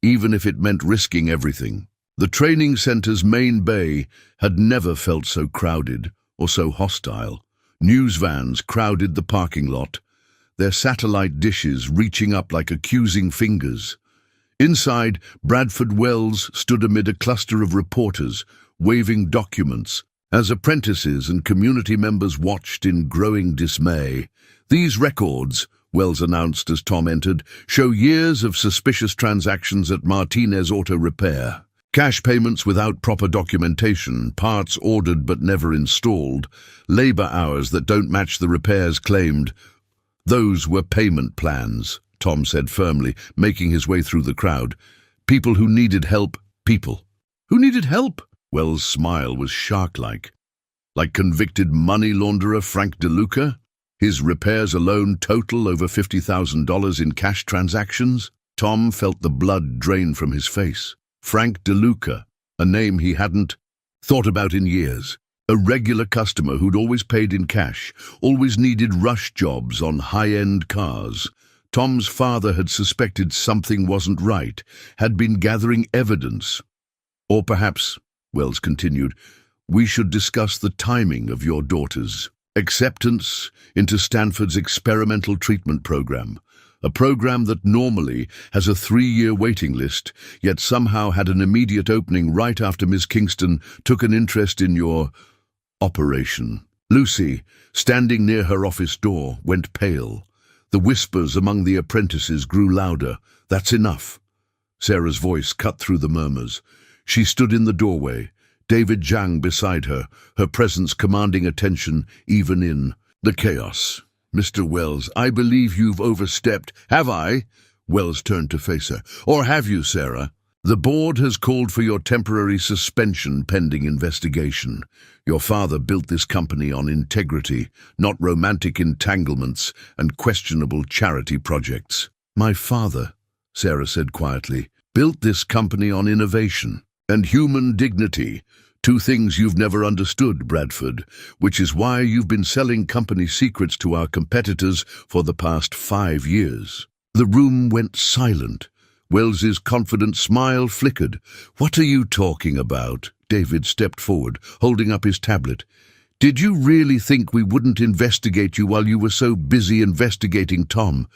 even if it meant risking everything. The training center's main bay had never felt so crowded or so hostile. News vans crowded the parking lot, their satellite dishes reaching up like accusing fingers. Inside, Bradford Wells stood amid a cluster of reporters, waving documents, as apprentices and community members watched in growing dismay. These records, Wells announced as Tom entered, show years of suspicious transactions at Martinez Auto Repair. Cash payments without proper documentation, parts ordered but never installed, labor hours that don't match the repairs claimed. Those were payment plans, Tom said firmly, making his way through the crowd. People who needed help, people. Who needed help? Wells' smile was shark-like. Like convicted money launderer Frank DeLuca? His repairs alone total over $50,000 in cash transactions? Tom felt the blood drain from his face. Frank DeLuca, a name he hadn't thought about in years. A regular customer who'd always paid in cash, always needed rush jobs on high-end cars. Tom's father had suspected something wasn't right, had been gathering evidence. Or perhaps, Wells continued, we should discuss the timing of your daughter's acceptance into Stanford's experimental treatment program, a program that normally has a 3-year waiting list, yet somehow had an immediate opening right after Ms. Kingston took an interest in your operation. Lucy, standing near her office door, went pale. The whispers among the apprentices grew louder. That's enough. Sarah's voice cut through the murmurs. She stood in the doorway, David Zhang beside her, her presence commanding attention even in the chaos. Mr. Wells, I believe you've overstepped. Have I? Wells turned to face her. Or have you, Sarah? The board has called for your temporary suspension pending investigation. Your father built this company on integrity, not romantic entanglements and questionable charity projects. My father, Sarah said quietly, built this company on innovation and human dignity, two things you've never understood, Bradford, which is why you've been selling company secrets to our competitors for the past 5 years. The room went silent. Wells's confident smile flickered. What are you talking about? David stepped forward, holding up his tablet. Did you really think we wouldn't investigate you while you were so busy investigating Tom?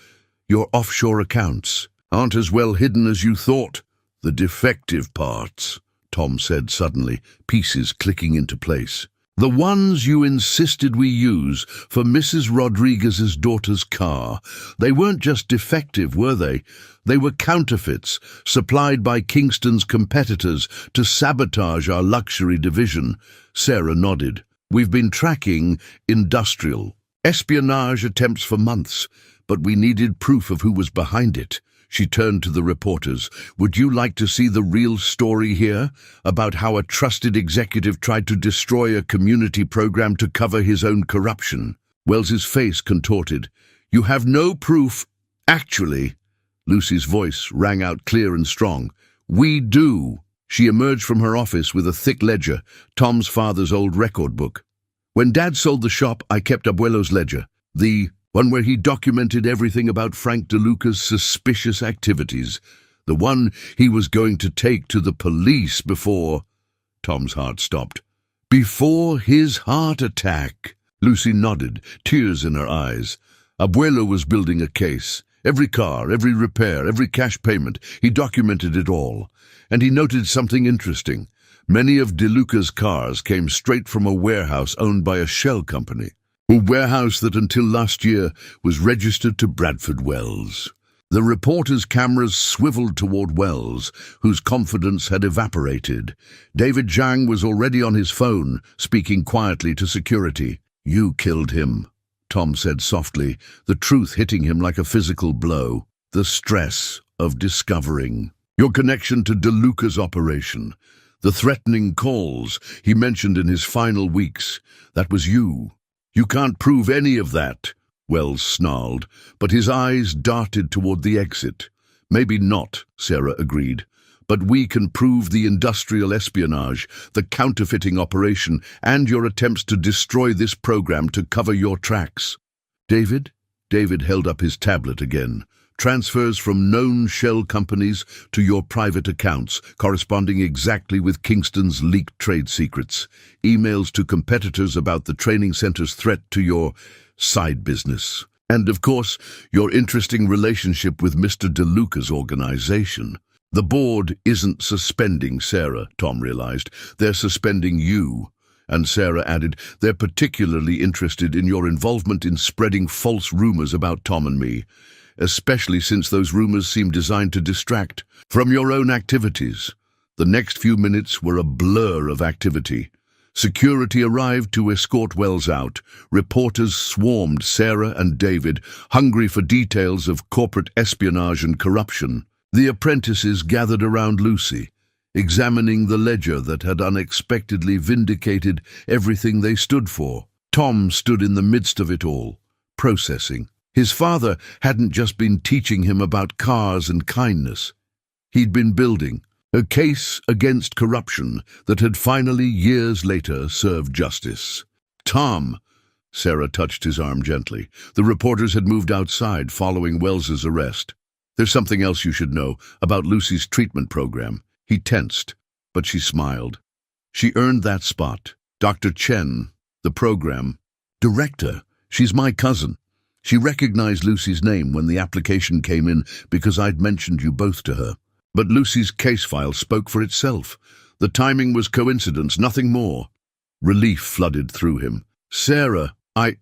Your offshore accounts aren't as well hidden as you thought. The defective parts, Tom said suddenly, pieces clicking into place. The ones you insisted we use for Mrs. Rodriguez's daughter's car. They weren't just defective, were they? They were counterfeits, supplied by Kingston's competitors to sabotage our luxury division. Sarah nodded. We've been tracking industrial espionage attempts for months, but we needed proof of who was behind it. She turned to the reporters. Would you like to see the real story here? About how a trusted executive tried to destroy a community program to cover his own corruption. Wells's face contorted. You have no proof. Actually, Lucy's voice rang out clear and strong. We do. She emerged from her office with a thick ledger, Tom's father's old record book. When Dad sold the shop, I kept Abuelo's ledger. The one where he documented everything about Frank DeLuca's suspicious activities. The one he was going to take to the police before... Tom's heart stopped. Before his heart attack. Lucy nodded, tears in her eyes. Abuelo was building a case. Every car, every repair, every cash payment, he documented it all. And he noted something interesting. Many of DeLuca's cars came straight from a warehouse owned by a shell company, a warehouse that until last year was registered to Bradford Wells. The reporter's cameras swiveled toward Wells, whose confidence had evaporated. David Zhang was already on his phone, speaking quietly to security. "You killed him," Tom said softly, the truth hitting him like a physical blow. The stress of discovering your connection to DeLuca's operation, the threatening calls he mentioned in his final weeks. That was you. You can't prove any of that, Wells snarled, but his eyes darted toward the exit. "Maybe not," Sarah agreed, "but we can prove the industrial espionage, the counterfeiting operation, and your attempts to destroy this program to cover your tracks." "David?" David held up his tablet again. "Transfers from known shell companies to your private accounts, corresponding exactly with Kingston's leaked trade secrets. Emails to competitors about the training center's threat to your side business. And, of course, your interesting relationship with Mr. DeLuca's organization." "The board isn't suspending Sarah," Tom realized. "They're suspending you." And Sarah added, "They're particularly interested in your involvement in spreading false rumors about Tom and me, especially since those rumors seem designed to distract from your own activities." The next few minutes were a blur of activity. Security arrived to escort Wells out. Reporters swarmed Sarah and David, hungry for details of corporate espionage and corruption. The apprentices gathered around Lucy, examining the ledger that had unexpectedly vindicated everything they stood for. Tom stood in the midst of it all, processing. His father hadn't just been teaching him about cars and kindness. He'd been building a case against corruption that had finally, years later, served justice. "Tom," Sarah touched his arm gently. The reporters had moved outside following Wells's arrest. "There's something else you should know about Lucy's treatment program." He tensed, but she smiled. "She earned that spot. Dr. Chen, the program director, she's my cousin. She recognized Lucy's name when the application came in because I'd mentioned you both to her. But Lucy's case file spoke for itself. The timing was coincidence, nothing more." Relief flooded through him. "Sarah, I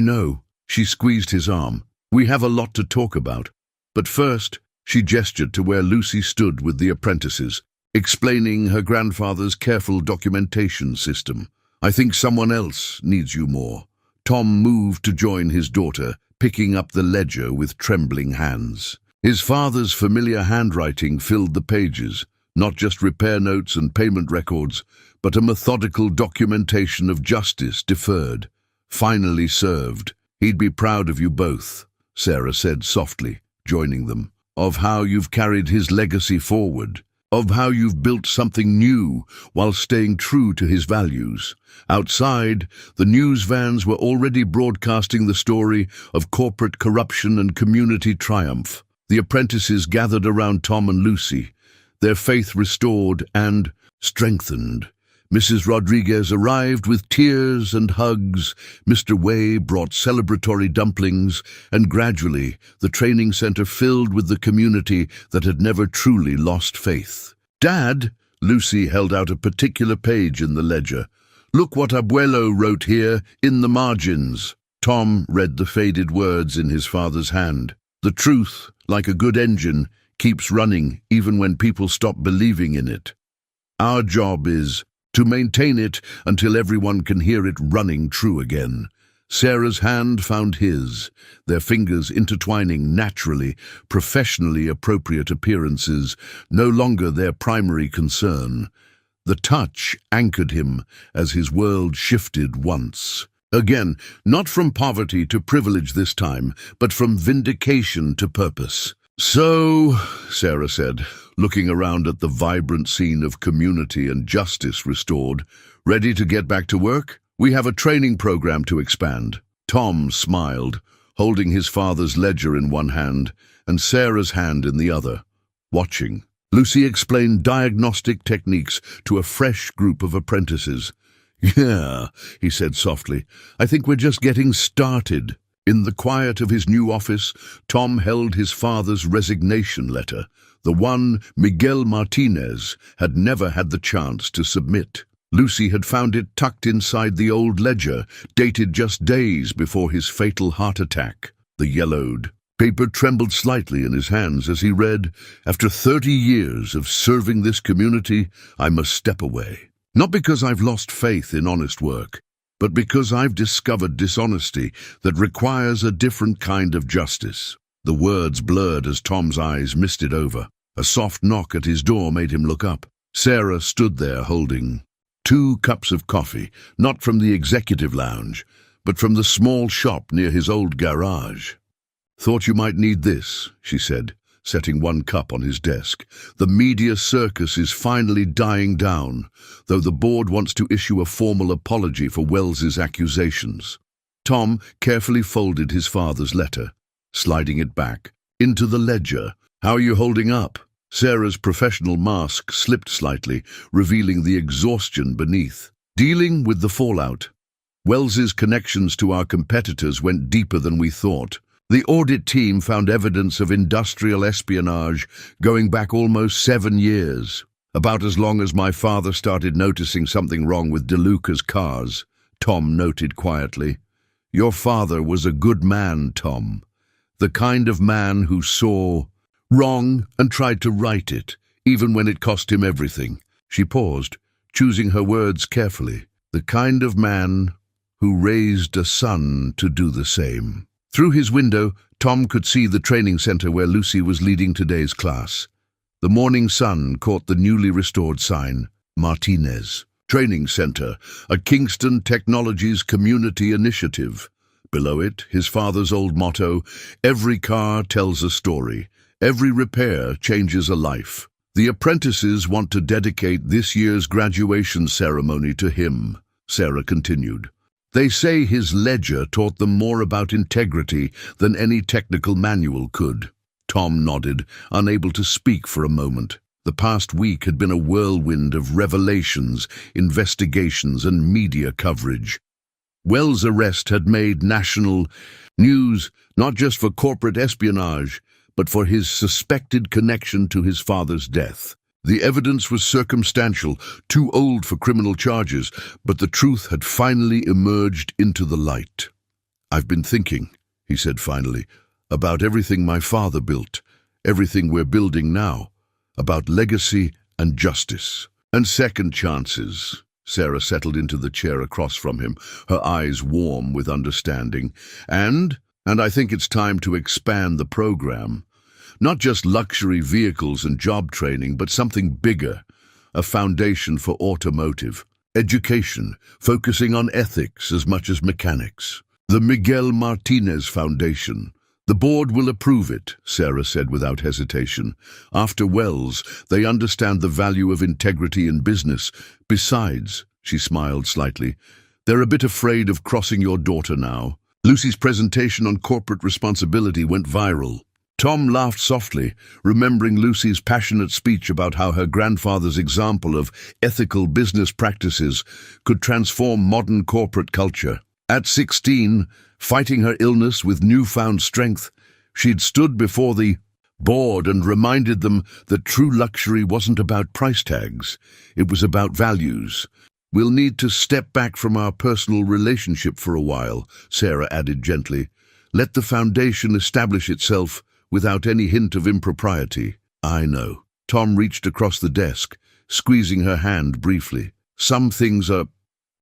know." She squeezed his arm. "We have a lot to talk about. But first," she gestured to where Lucy stood with the apprentices, explaining her grandfather's careful documentation system. "I think someone else needs you more." Tom moved to join his daughter, picking up the ledger with trembling hands. His father's familiar handwriting filled the pages, not just repair notes and payment records, but a methodical documentation of justice deferred, finally served. "He'd be proud of you both," Sarah said softly, joining them. "Of how you've carried his legacy forward, of how you've built something new while staying true to his values." Outside, the news vans were already broadcasting the story of corporate corruption and community triumph. The apprentices gathered around Tom and Lucy, their faith restored and strengthened. Mrs. Rodriguez arrived with tears and hugs. Mr. Wei brought celebratory dumplings, and gradually the training center filled with the community that had never truly lost faith. "Dad," Lucy held out a particular page in the ledger. "Look what Abuelo wrote here in the margins." Tom read the faded words in his father's hand. "The truth, like a good engine, keeps running even when people stop believing in it. Our job is to maintain it until everyone can hear it running true again." Sarah's hand found his, their fingers intertwining naturally, professionally appropriate appearances, no longer their primary concern. The touch anchored him as his world shifted once. Again, not from poverty to privilege this time, but from vindication to purpose. "So," Sarah said, looking around at the vibrant scene of community and justice restored, "ready to get back to work? We have a training program to expand." Tom smiled, holding his father's ledger in one hand and Sarah's hand in the other, watching. Lucy explained diagnostic techniques to a fresh group of apprentices. "Yeah," he said softly, "I think we're just getting started." In the quiet of his new office, Tom held his father's resignation letter, the one Miguel Martinez had never had the chance to submit. Lucy had found it tucked inside the old ledger, dated just days before his fatal heart attack. The yellowed paper trembled slightly in his hands as he read, "After 30 years of serving this community, I must step away. Not because I've lost faith in honest work, but because I've discovered dishonesty that requires a different kind of justice." The words blurred as Tom's eyes misted over. A soft knock at his door made him look up. Sarah stood there holding 2 cups of coffee, not from the executive lounge, but from the small shop near his old garage. "Thought you might need this," she said, setting 1 cup on his desk. "The media circus is finally dying down, though the board wants to issue a formal apology for Wells's accusations." Tom carefully folded his father's letter, sliding it back into the ledger. "How are you holding up?" Sarah's professional mask slipped slightly, revealing the exhaustion beneath. "Dealing with the fallout. Wells's connections to our competitors went deeper than we thought. The audit team found evidence of industrial espionage going back almost 7 years, about as long as my father started noticing something wrong with DeLuca's cars," Tom noted quietly. "Your father was a good man, Tom. The kind of man who saw wrong and tried to right it, even when it cost him everything." She paused, choosing her words carefully. "The kind of man who raised a son to do the same." Through his window, Tom could see the training center where Lucy was leading today's class. The morning sun caught the newly restored sign, Martinez Training Center, a Kingston Technologies community initiative. Below it, his father's old motto, "Every car tells a story. Every repair changes a life." "The apprentices want to dedicate this year's graduation ceremony to him," Sarah continued. "They say his ledger taught them more about integrity than any technical manual could." Tom nodded, unable to speak for a moment. The past week had been a whirlwind of revelations, investigations, and media coverage. Well's arrest had made national news, not just for corporate espionage, but for his suspected connection to his father's death. The evidence was circumstantial, too old for criminal charges, but the truth had finally emerged into the light. "I've been thinking," he said finally, "about everything my father built, everything we're building now, about legacy and justice. And second chances." Sarah settled into the chair across from him, her eyes warm with understanding. And I think it's time to expand the program. Not just luxury vehicles and job training, but something bigger, a foundation for automotive. Education, focusing on ethics as much as mechanics. The Miguel Martinez Foundation. "The board will approve it," Sarah said without hesitation. "After Wells, they understand the value of integrity in business. Besides," she smiled slightly, "they're a bit afraid of crossing your daughter now." Lucy's presentation on corporate responsibility went viral. Tom laughed softly, remembering Lucy's passionate speech about how her grandfather's example of ethical business practices could transform modern corporate culture. At 16, fighting her illness with newfound strength, she'd stood before the board and reminded them that true luxury wasn't about price tags, it was about values. "We'll need to step back from our personal relationship for a while," Sarah added gently. "Let the foundation establish itself without any hint of impropriety." "I know." Tom reached across the desk, squeezing her hand briefly. "Some things are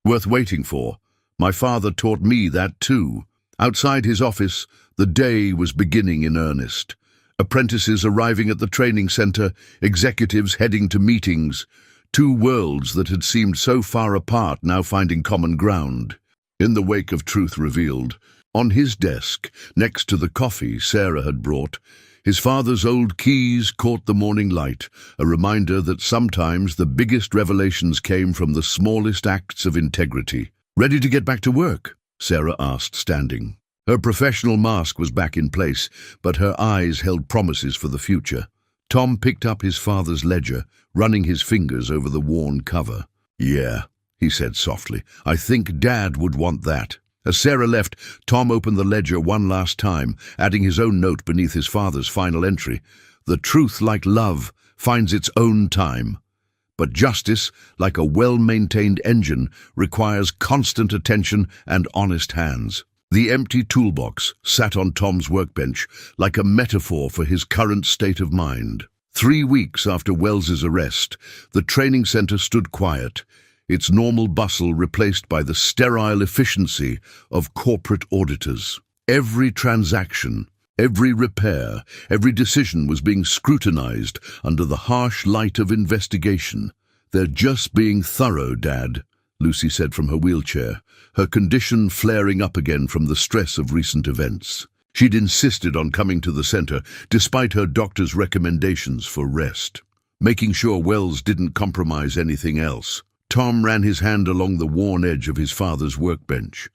worth waiting for. My father taught me that too." Outside his office, the day was beginning in earnest. Apprentices arriving at the training center, executives heading to meetings, 2 worlds that had seemed so far apart now finding common ground. In the wake of truth revealed, on his desk, next to the coffee Sarah had brought, his father's old keys caught the morning light, a reminder that sometimes the biggest revelations came from the smallest acts of integrity. "Ready to get back to work?" Sarah asked, standing. Her professional mask was back in place, but her eyes held promises for the future. Tom picked up his father's ledger, running his fingers over the worn cover. "Yeah," he said softly, "I think Dad would want that." As Sarah left, Tom opened the ledger one last time, adding his own note beneath his father's final entry. The truth, like love, finds its own time. But justice, like a well-maintained engine, requires constant attention and honest hands. The empty toolbox sat on Tom's workbench like a metaphor for his current state of mind. 3 weeks after Wells's arrest, the training center stood quiet, its normal bustle replaced by the sterile efficiency of corporate auditors. Every transaction, every repair, every decision was being scrutinized under the harsh light of investigation. "They're just being thorough, Dad," Lucy said from her wheelchair, her condition flaring up again from the stress of recent events. She'd insisted on coming to the center, despite her doctor's recommendations for rest, making sure Wells didn't compromise anything else. Tom ran his hand along the worn edge of his father's workbench.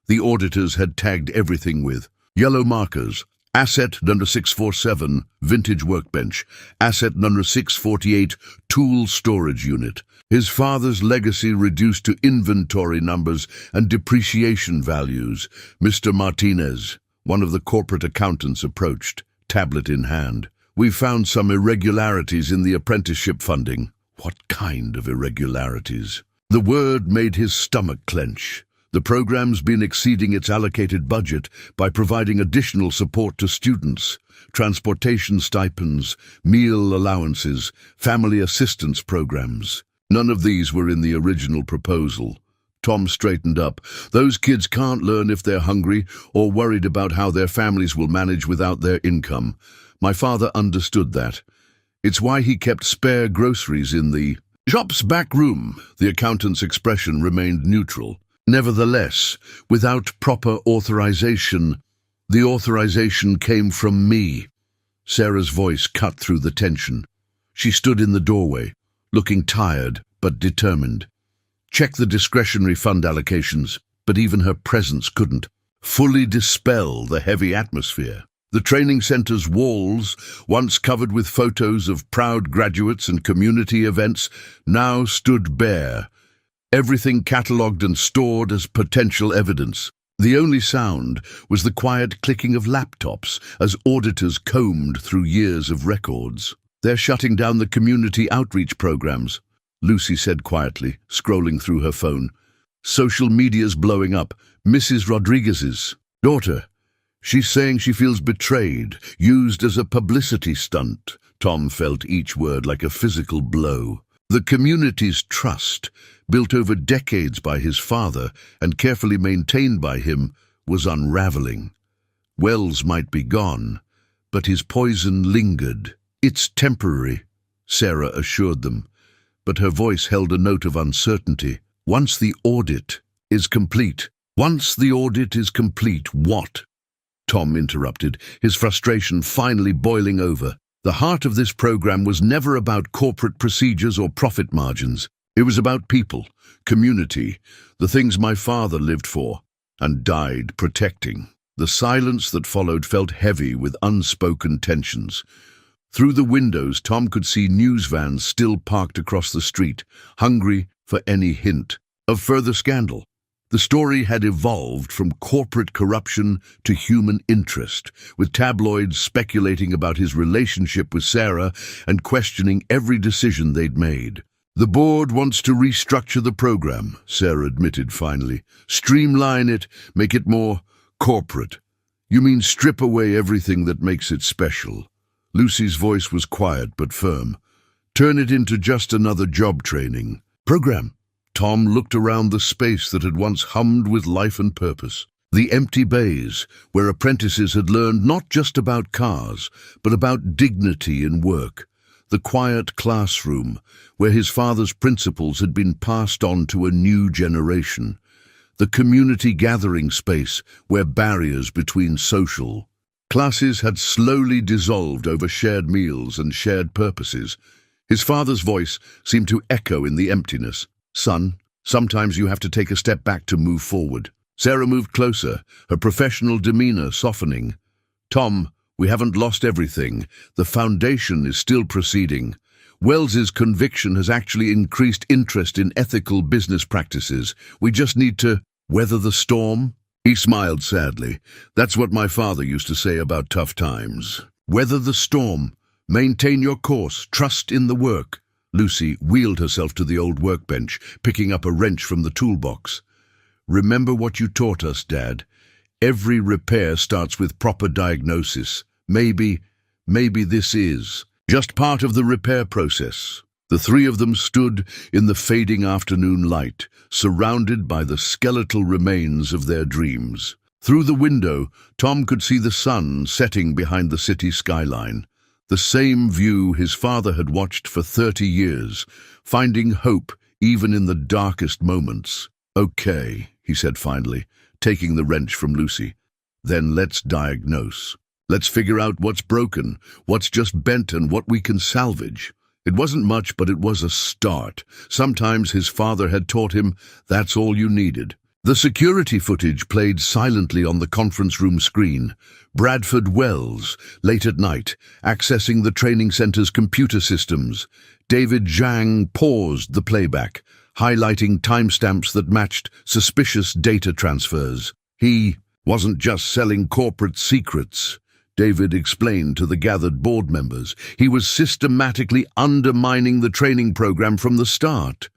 The auditors had tagged everything with yellow markers: Asset number 647, vintage workbench. Asset number 648, tool storage unit. His father's legacy reduced to inventory numbers and depreciation values. Mr. Martinez, one of the corporate accountants, approached, tablet in hand. "We found some irregularities in the apprenticeship funding." What kind of irregularities? The word made his stomach clench. The program's been exceeding its allocated budget by providing additional support to students, transportation stipends, meal allowances, family assistance programs. None of these were in the original proposal. Tom straightened up. "Those kids can't learn if they're hungry or worried about how their families will manage without their income. My father understood that. It's why he kept spare groceries in the shop's back room." The accountant's expression remained neutral. "Nevertheless, without proper authorization, the authorization came from me." Sarah's voice cut through the tension. She stood in the doorway, looking tired but determined. Check the discretionary fund allocations, but even her presence couldn't fully dispel the heavy atmosphere. The training center's walls, once covered with photos of proud graduates and community events, now stood bare, everything catalogued and stored as potential evidence. The only sound was the quiet clicking of laptops as auditors combed through years of records. "They're shutting down the community outreach programs," Lucy said quietly, scrolling through her phone. "Social media's blowing up. Mrs. Rodriguez's daughter. She's saying she feels betrayed, used as a publicity stunt." Tom felt each word like a physical blow. The community's trust, built over decades by his father and carefully maintained by him, was unraveling. Wells might be gone, but his poison lingered. "It's temporary," Sarah assured them, but her voice held a note of uncertainty. "Once the audit is complete." "Once the audit is complete, what?" Tom interrupted, his frustration finally boiling over. The heart of this program was never about corporate procedures or profit margins. It was about people, community, the things my father lived for and died protecting. The silence that followed felt heavy with unspoken tensions. Through the windows, Tom could see news vans still parked across the street, hungry for any hint of further scandal. The story had evolved from corporate corruption to human interest, with tabloids speculating about his relationship with Sarah and questioning every decision they'd made. "The board wants to restructure the program," Sarah admitted finally. "Streamline it, make it more corporate." "You mean strip away everything that makes it special?" Lucy's voice was quiet but firm. "Turn it into just another job training program." Tom looked around the space that had once hummed with life and purpose. The empty bays, where apprentices had learned not just about cars, but about dignity in work. The quiet classroom, where his father's principles had been passed on to a new generation. The community gathering space, where barriers between social classes had slowly dissolved over shared meals and shared purposes. His father's voice seemed to echo in the emptiness. "Son, sometimes you have to take a step back to move forward." Sarah moved closer, her professional demeanor softening. "Tom, we haven't lost everything. The foundation is still proceeding. Wells's conviction has actually increased interest in ethical business practices. We just need to weather the storm." He smiled sadly. That's what my father used to say about tough times. Weather the storm. Maintain your course. Trust in the work. Lucy wheeled herself to the old workbench, picking up a wrench from the toolbox. Remember what you taught us, Dad. Every repair starts with proper diagnosis. Maybe this is just part of the repair process. The three of them stood in the fading afternoon light, surrounded by the skeletal remains of their dreams. Through the window, Tom could see the sun setting behind the city skyline. The same view his father had watched for 30 years, finding hope even in the darkest moments. "Okay," he said finally, taking the wrench from Lucy. "Then let's diagnose. Let's figure out what's broken, what's just bent, and what we can salvage." It wasn't much, but it was a start. Sometimes his father had taught him that's all you needed. The security footage played silently on the conference room screen. Bradford Wells, late at night, accessing the training center's computer systems. David Zhang paused the playback, highlighting timestamps that matched suspicious data transfers. He wasn't just selling corporate secrets, David explained to the gathered board members. He was systematically undermining the training program from the start.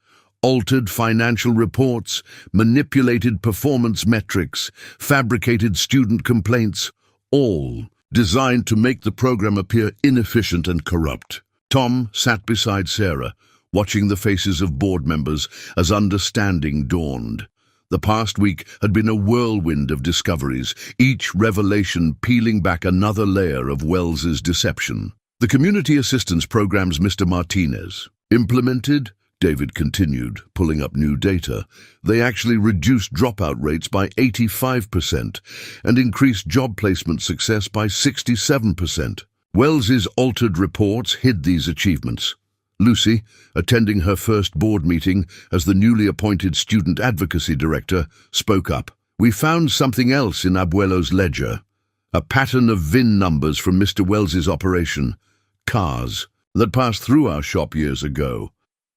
Altered financial reports, manipulated performance metrics, fabricated student complaints, all designed to make the program appear inefficient and corrupt. Tom sat beside Sarah, watching the faces of board members as understanding dawned. The past week had been a whirlwind of discoveries, each revelation peeling back another layer of Wells's deception. The community assistance programs Mr. Martinez implemented, David continued, pulling up new data. They actually reduced dropout rates by 85% and increased job placement success by 67%. Wells's altered reports hid these achievements. Lucy, attending her first board meeting as the newly appointed student advocacy director, spoke up. "We found something else in Abuelo's ledger, a pattern of VIN numbers from Mr. Wells's operation, cars, that passed through our shop years ago.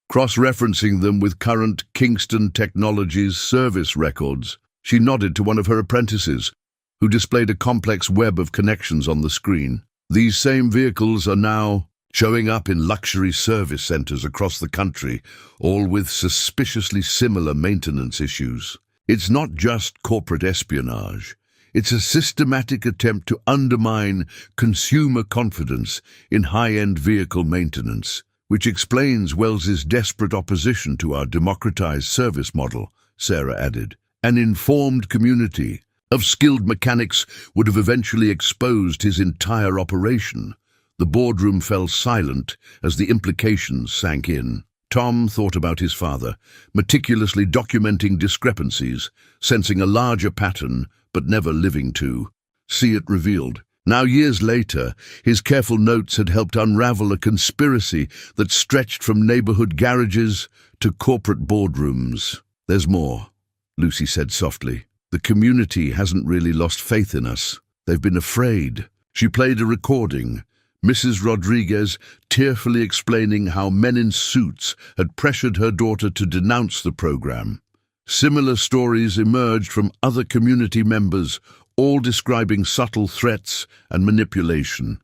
Cross-referencing them with current Kingston Technologies service records." She nodded to one of her apprentices, who displayed a complex web of connections on the screen. "These same vehicles are now showing up in luxury service centers across the country, all with suspiciously similar maintenance issues. It's not just corporate espionage. It's a systematic attempt to undermine consumer confidence in high-end vehicle maintenance, which explains Wells's desperate opposition to our democratized service model," Sarah added. "An informed community of skilled mechanics would have eventually exposed his entire operation." The boardroom fell silent as the implications sank in. Tom thought about his father, meticulously documenting discrepancies, sensing a larger pattern, but never living to see it revealed. Now, years later, his careful notes had helped unravel a conspiracy that stretched from neighborhood garages to corporate boardrooms. "There's more," Lucy said softly. "The community hasn't really lost faith in us. They've been afraid." She played a recording, Mrs. Rodriguez tearfully explaining how men in suits had pressured her daughter to denounce the program. Similar stories emerged from other community members, all describing subtle threats and manipulation.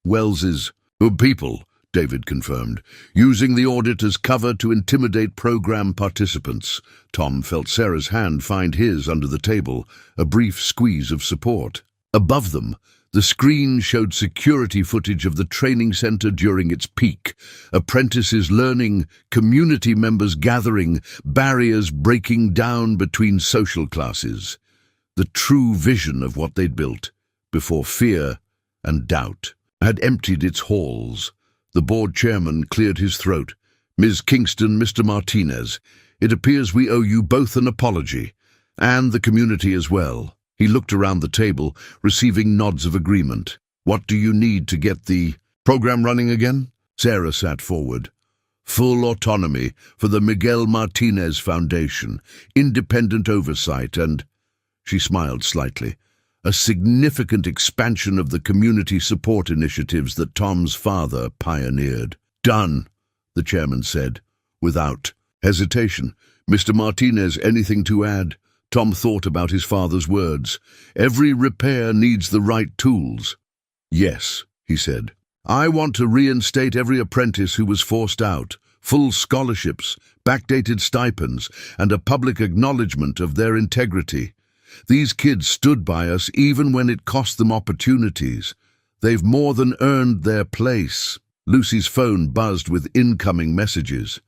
"Wells's people," David confirmed, "using the audit as cover to intimidate program participants." Tom felt Sarah's hand find his under the table, a brief squeeze of support. Above them, the screen showed security footage of the training center during its peak. Apprentices learning, community members gathering, barriers breaking down between social classes. The true vision of what they'd built, before fear and doubt had emptied its halls. The board chairman cleared his throat. "Ms. Kingston, Mr. Martinez, it appears we owe you both an apology, and the community as well." He looked around the table, receiving nods of agreement. "What do you need to get the program running again?" Sarah sat forward. "Full autonomy for the Miguel Martinez Foundation, independent oversight and," she smiled slightly, "a significant expansion of the community support initiatives that Tom's father pioneered." "Done," the chairman said, without hesitation. "Mr. Martinez, anything to add?" Tom thought about his father's words. Every repair needs the right tools. Yes, he said. I want to reinstate every apprentice who was forced out, full scholarships, backdated stipends, and a public acknowledgement of their integrity. These kids stood by us even when it cost them opportunities. They've more than earned their place. Lucy's phone buzzed with incoming messages.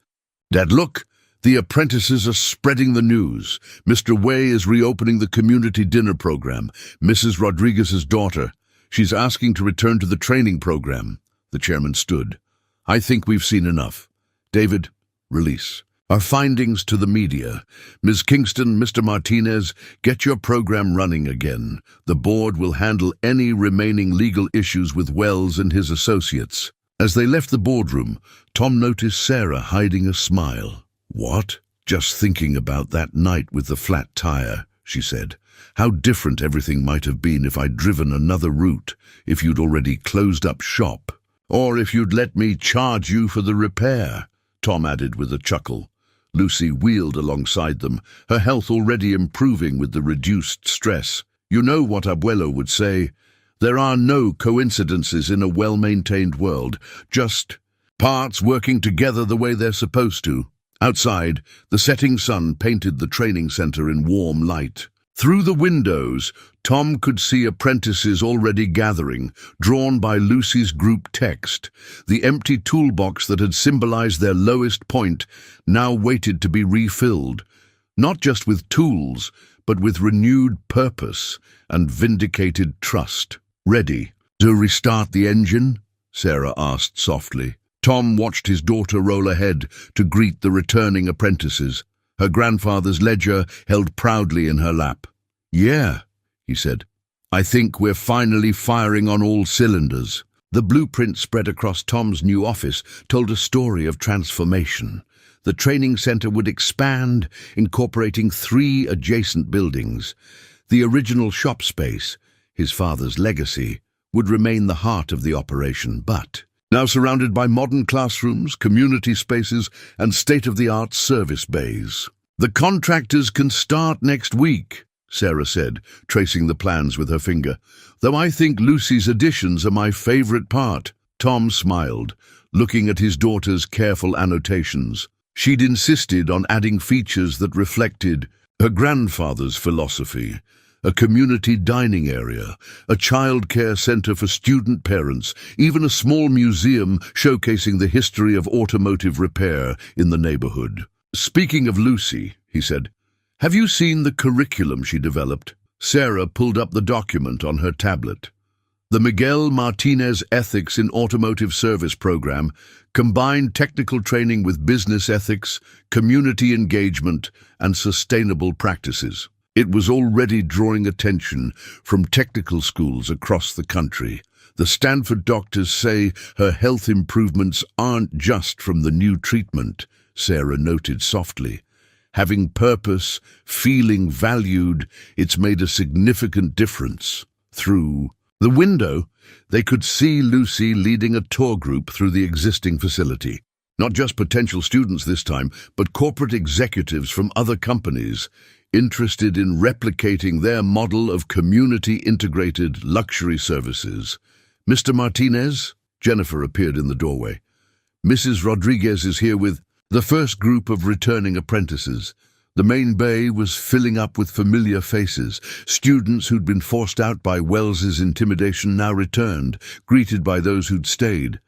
Dad, look! The apprentices are spreading the news. Mr. Way is reopening the community dinner program. Mrs. Rodriguez's daughter. She's asking to return to the training program. The chairman stood. I think we've seen enough. David, release. Our findings to the media. Ms. Kingston, Mr. Martinez, get your program running again. The board will handle any remaining legal issues with Wells and his associates. As they left the boardroom, Tom noticed Sarah hiding a smile. What? Just thinking about that night with the flat tire, she said. How different everything might have been if I'd driven another route, if you'd already closed up shop. Or if you'd let me charge you for the repair, Tom added with a chuckle. Lucy wheeled alongside them, her health already improving with the reduced stress. You know what Abuelo would say. There are no coincidences in a well-maintained world, just parts working together the way they're supposed to. Outside, the setting sun painted the training center in warm light. Through the windows, Tom could see apprentices already gathering, drawn by Lucy's group text. The empty toolbox that had symbolized their lowest point now waited to be refilled, not just with tools, but with renewed purpose and vindicated trust. Ready to restart the engine? Sarah asked softly. Tom watched his daughter roll ahead to greet the returning apprentices, her grandfather's ledger held proudly in her lap. Yeah, he said. I think we're finally firing on all cylinders. The blueprint spread across Tom's new office told a story of transformation. The training center would expand, incorporating 3 adjacent buildings. The original shop space, his father's legacy, would remain the heart of the operation, but now surrounded by modern classrooms, community spaces, and state-of-the-art service bays. The contractors can start next week, Sarah said, tracing the plans with her finger. Though I think Lucy's additions are my favorite part. Tom smiled, looking at his daughter's careful annotations. She'd insisted on adding features that reflected her grandfather's philosophy. A community dining area, a childcare center for student parents, even a small museum showcasing the history of automotive repair in the neighborhood. Speaking of Lucy, he said, have you seen the curriculum she developed? Sarah pulled up the document on her tablet. The Miguel Martinez Ethics in Automotive Service program combined technical training with business ethics, community engagement, and sustainable practices. It was already drawing attention from technical schools across the country. The Stanford doctors say her health improvements aren't just from the new treatment, Sarah noted softly. Having purpose, feeling valued, it's made a significant difference. Through the window, they could see Lucy leading a tour group through the existing facility. Not just potential students this time, but corporate executives from other companies, interested in replicating their model of community-integrated luxury services. Mr. Martinez? Jennifer appeared in the doorway. Mrs. Rodriguez is here with the first group of returning apprentices. The main bay was filling up with familiar faces. Students who'd been forced out by Wells's intimidation now returned, greeted by those who'd stayed.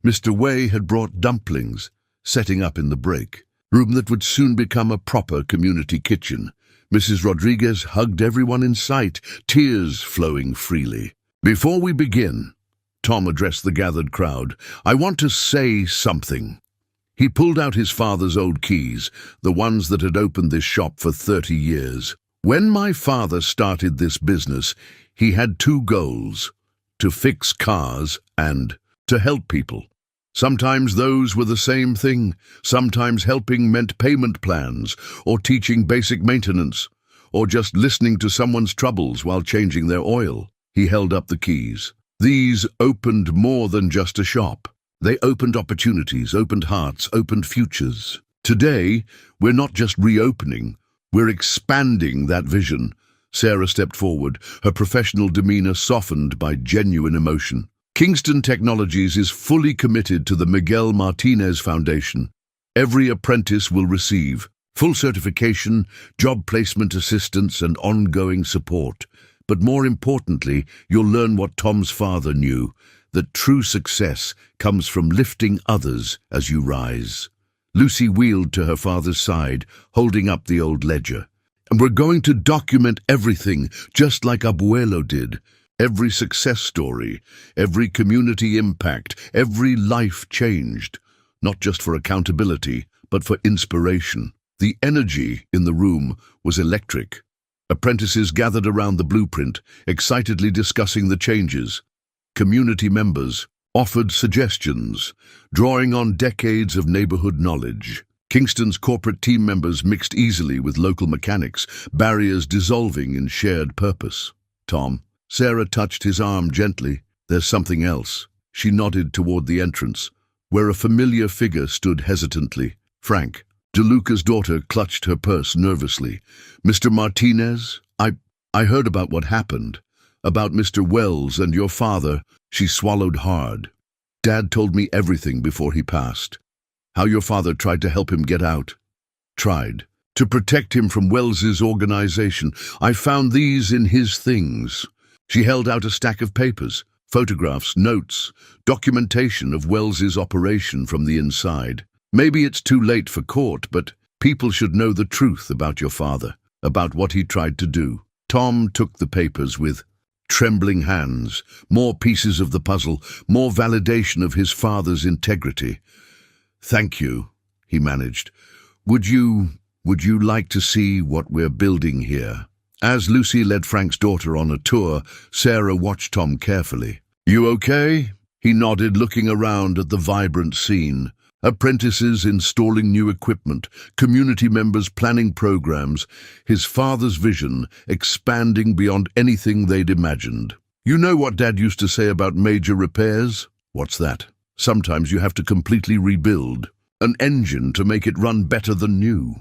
Mr. Way had brought dumplings, setting up in the break room that would soon become a proper community kitchen. Mrs. Rodriguez hugged everyone in sight, tears flowing freely. Before we begin, Tom addressed the gathered crowd, I want to say something. He pulled out his father's old keys, the ones that had opened this shop for 30 years. When my father started this business, he had 2 goals: to fix cars and to help people. Sometimes those were the same thing. Sometimes helping meant payment plans, or teaching basic maintenance, or just listening to someone's troubles while changing their oil. He held up the keys. These opened more than just a shop. They opened opportunities, opened hearts, opened futures. Today, we're not just reopening, We're expanding that vision. Sarah stepped forward, her professional demeanor softened by genuine emotion. Kingston Technologies is fully committed to the Miguel Martinez Foundation. Every apprentice will receive full certification, job placement assistance, and ongoing support. But more importantly, you'll learn what Tom's father knew, that true success comes from lifting others as you rise. Lucy wheeled to her father's side, holding up the old ledger. And we're going to document everything, just like Abuelo did. Every success story, every community impact, every life changed. Not just for accountability, but for inspiration. The energy in the room was electric. Apprentices gathered around the blueprint, excitedly discussing the changes. Community members offered suggestions, drawing on decades of neighborhood knowledge. Kingston's corporate team members mixed easily with local mechanics, barriers dissolving in shared purpose. Tom, Sarah touched his arm gently. There's something else. She nodded toward the entrance, where a familiar figure stood hesitantly. Frank. DeLuca's daughter clutched her purse nervously. Mr. Martinez, I heard about what happened. About Mr. Wells and your father. She swallowed hard. Dad told me everything before he passed. How your father tried to help him get out. Tried. To protect him from Wells's organization. I found these in his things. She held out a stack of papers, photographs, notes, documentation of Wells's operation from the inside. Maybe it's too late for court, but people should know the truth about your father, about what he tried to do. Tom took the papers with trembling hands, more pieces of the puzzle, more validation of his father's integrity. Thank you, he managed. Would you like to see what we're building here? As Lucy led Frank's daughter on a tour, Sarah watched Tom carefully. You okay? He nodded, looking around at the vibrant scene. Apprentices installing new equipment, community members planning programs, his father's vision expanding beyond anything they'd imagined. You know what Dad used to say about major repairs? What's that? Sometimes you have to completely rebuild an engine to make it run better than new.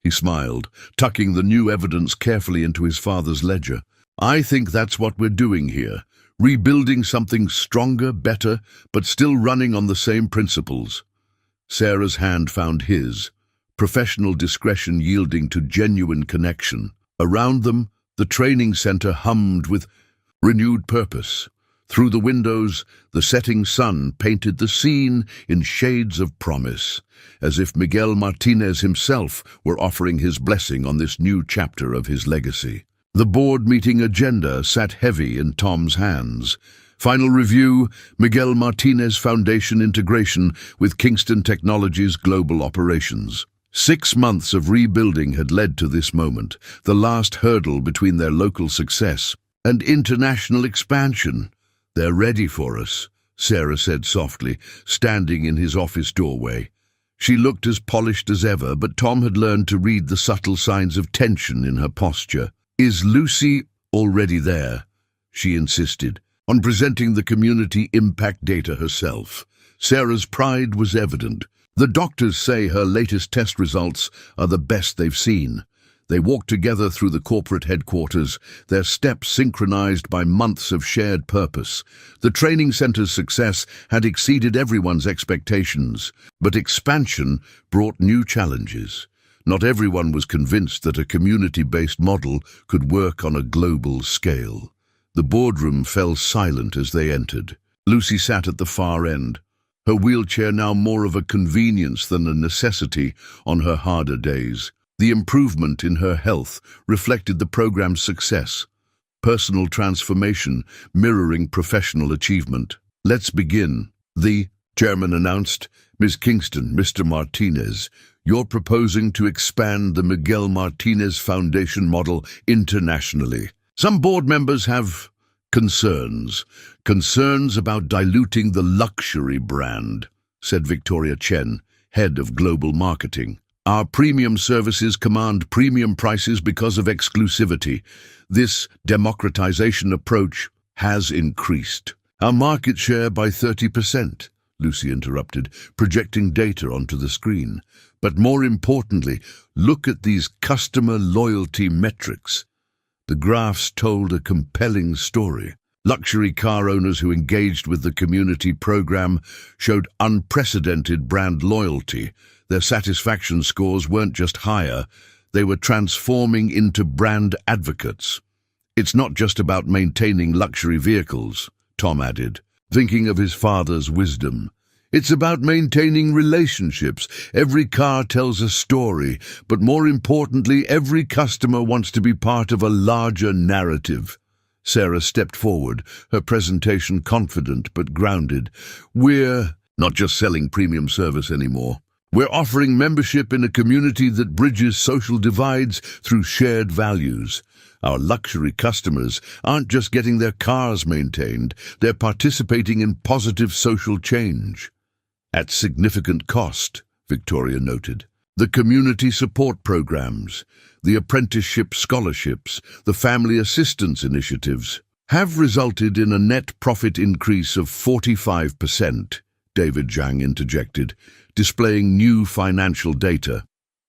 He smiled, tucking the new evidence carefully into his father's ledger. I think that's what we're doing here, rebuilding something stronger, better, but still running on the same principles. Sarah's hand found his, professional discretion yielding to genuine connection. Around them, the training center hummed with renewed purpose. Through the windows, the setting sun painted the scene in shades of promise, as if Miguel Martinez himself were offering his blessing on this new chapter of his legacy. The board meeting agenda sat heavy in Tom's hands. Final review, Miguel Martinez Foundation integration with Kingston Technologies global operations. 6 months of rebuilding had led to this moment, the last hurdle between their local success and international expansion. They're ready for us, Sarah said softly, standing in his office doorway. She looked as polished as ever, but Tom had learned to read the subtle signs of tension in her posture. Is Lucy already there? She insisted, on presenting the community impact data herself. Sarah's pride was evident. The doctors say her latest test results are the best they've seen. They walked together through the corporate headquarters, their steps synchronized by months of shared purpose. The training center's success had exceeded everyone's expectations, but expansion brought new challenges. Not everyone was convinced that a community-based model could work on a global scale. The boardroom fell silent as they entered. Lucy sat at the far end, her wheelchair now more of a convenience than a necessity on her harder days. The improvement in her health reflected the program's success, personal transformation mirroring professional achievement. Let's begin, the chairman announced. Ms. Kingston, Mr. Martinez, you're proposing to expand the Miguel Martinez Foundation model internationally. Some board members have concerns about diluting the luxury brand, said Victoria Chen, head of global marketing. Our premium services command premium prices because of exclusivity. This democratization approach has increased our market share by 30%, Lucy interrupted, projecting data onto the screen. But more importantly, look at these customer loyalty metrics. The graphs told a compelling story. Luxury car owners who engaged with the community program showed unprecedented brand loyalty. Their satisfaction scores weren't just higher, they were transforming into brand advocates. It's not just about maintaining luxury vehicles, Tom added, thinking of his father's wisdom. It's about maintaining relationships. Every car tells a story, but more importantly, every customer wants to be part of a larger narrative. Sarah stepped forward, her presentation confident but grounded. We're not just selling premium service anymore. We're offering membership in a community that bridges social divides through shared values. Our luxury customers aren't just getting their cars maintained, they're participating in positive social change. At significant cost, Victoria noted. The community support programs, the apprenticeship scholarships, the family assistance initiatives have resulted in a net profit increase of 45%, David Zhang interjected, displaying new financial data.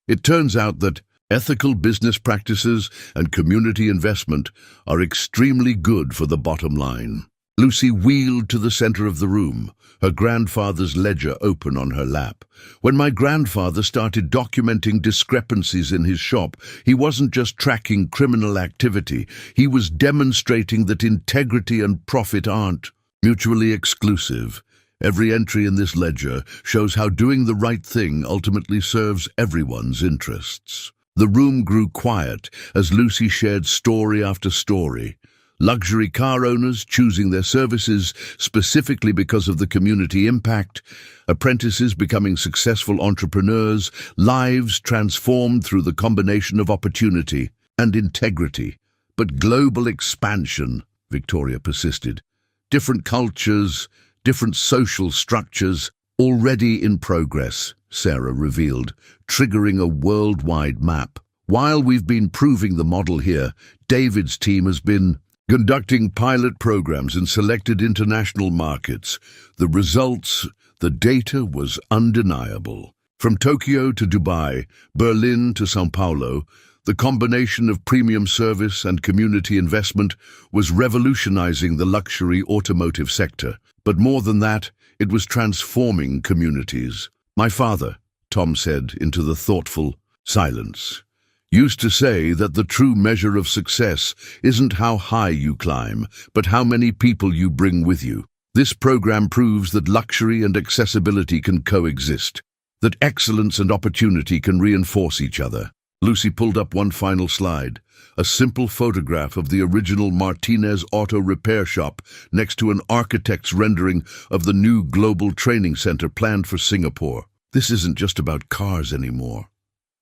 It turns out that ethical business practices and community investment are extremely good for the bottom line. Lucy wheeled to the center of the room, her grandfather's ledger open on her lap. When my grandfather started documenting discrepancies in his shop, he wasn't just tracking criminal activity, he was demonstrating that integrity and profit aren't mutually exclusive. Every entry in this ledger shows how doing the right thing ultimately serves everyone's interests. The room grew quiet as Lucy shared story after story. Luxury car owners choosing their services specifically because of the community impact, apprentices becoming successful entrepreneurs, lives transformed through the combination of opportunity and integrity. But global expansion, Victoria persisted. Different cultures, different social structures, already in progress, Sarah revealed, triggering a worldwide map. While we've been proving the model here, David's team has been conducting pilot programs in selected international markets. The results, the data was undeniable. From Tokyo to Dubai, Berlin to São Paulo, the combination of premium service and community investment was revolutionizing the luxury automotive sector. But more than that, it was transforming communities. My father, Tom said into the thoughtful silence, used to say that the true measure of success isn't how high you climb, but how many people you bring with you. This program proves that luxury and accessibility can coexist, that excellence and opportunity can reinforce each other. Lucy pulled up one final slide, a simple photograph of the original Martinez Auto Repair Shop next to an architect's rendering of the new global training center planned for Singapore. This isn't just about cars anymore,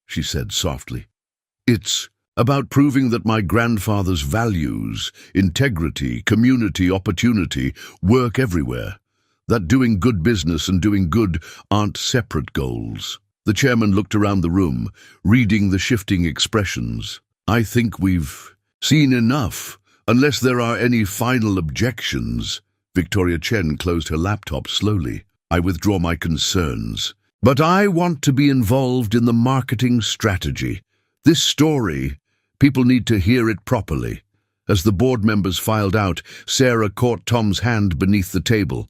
she said softly. It's about proving that my grandfather's values, integrity, community, opportunity, work everywhere. That doing good business and doing good aren't separate goals. The chairman looked around the room, reading the shifting expressions. I think we've seen enough, unless there are any final objections. Victoria Chen closed her laptop slowly. I withdraw my concerns. But I want to be involved in the marketing strategy. This story, people need to hear it properly. As the board members filed out, Sarah caught Tom's hand beneath the table.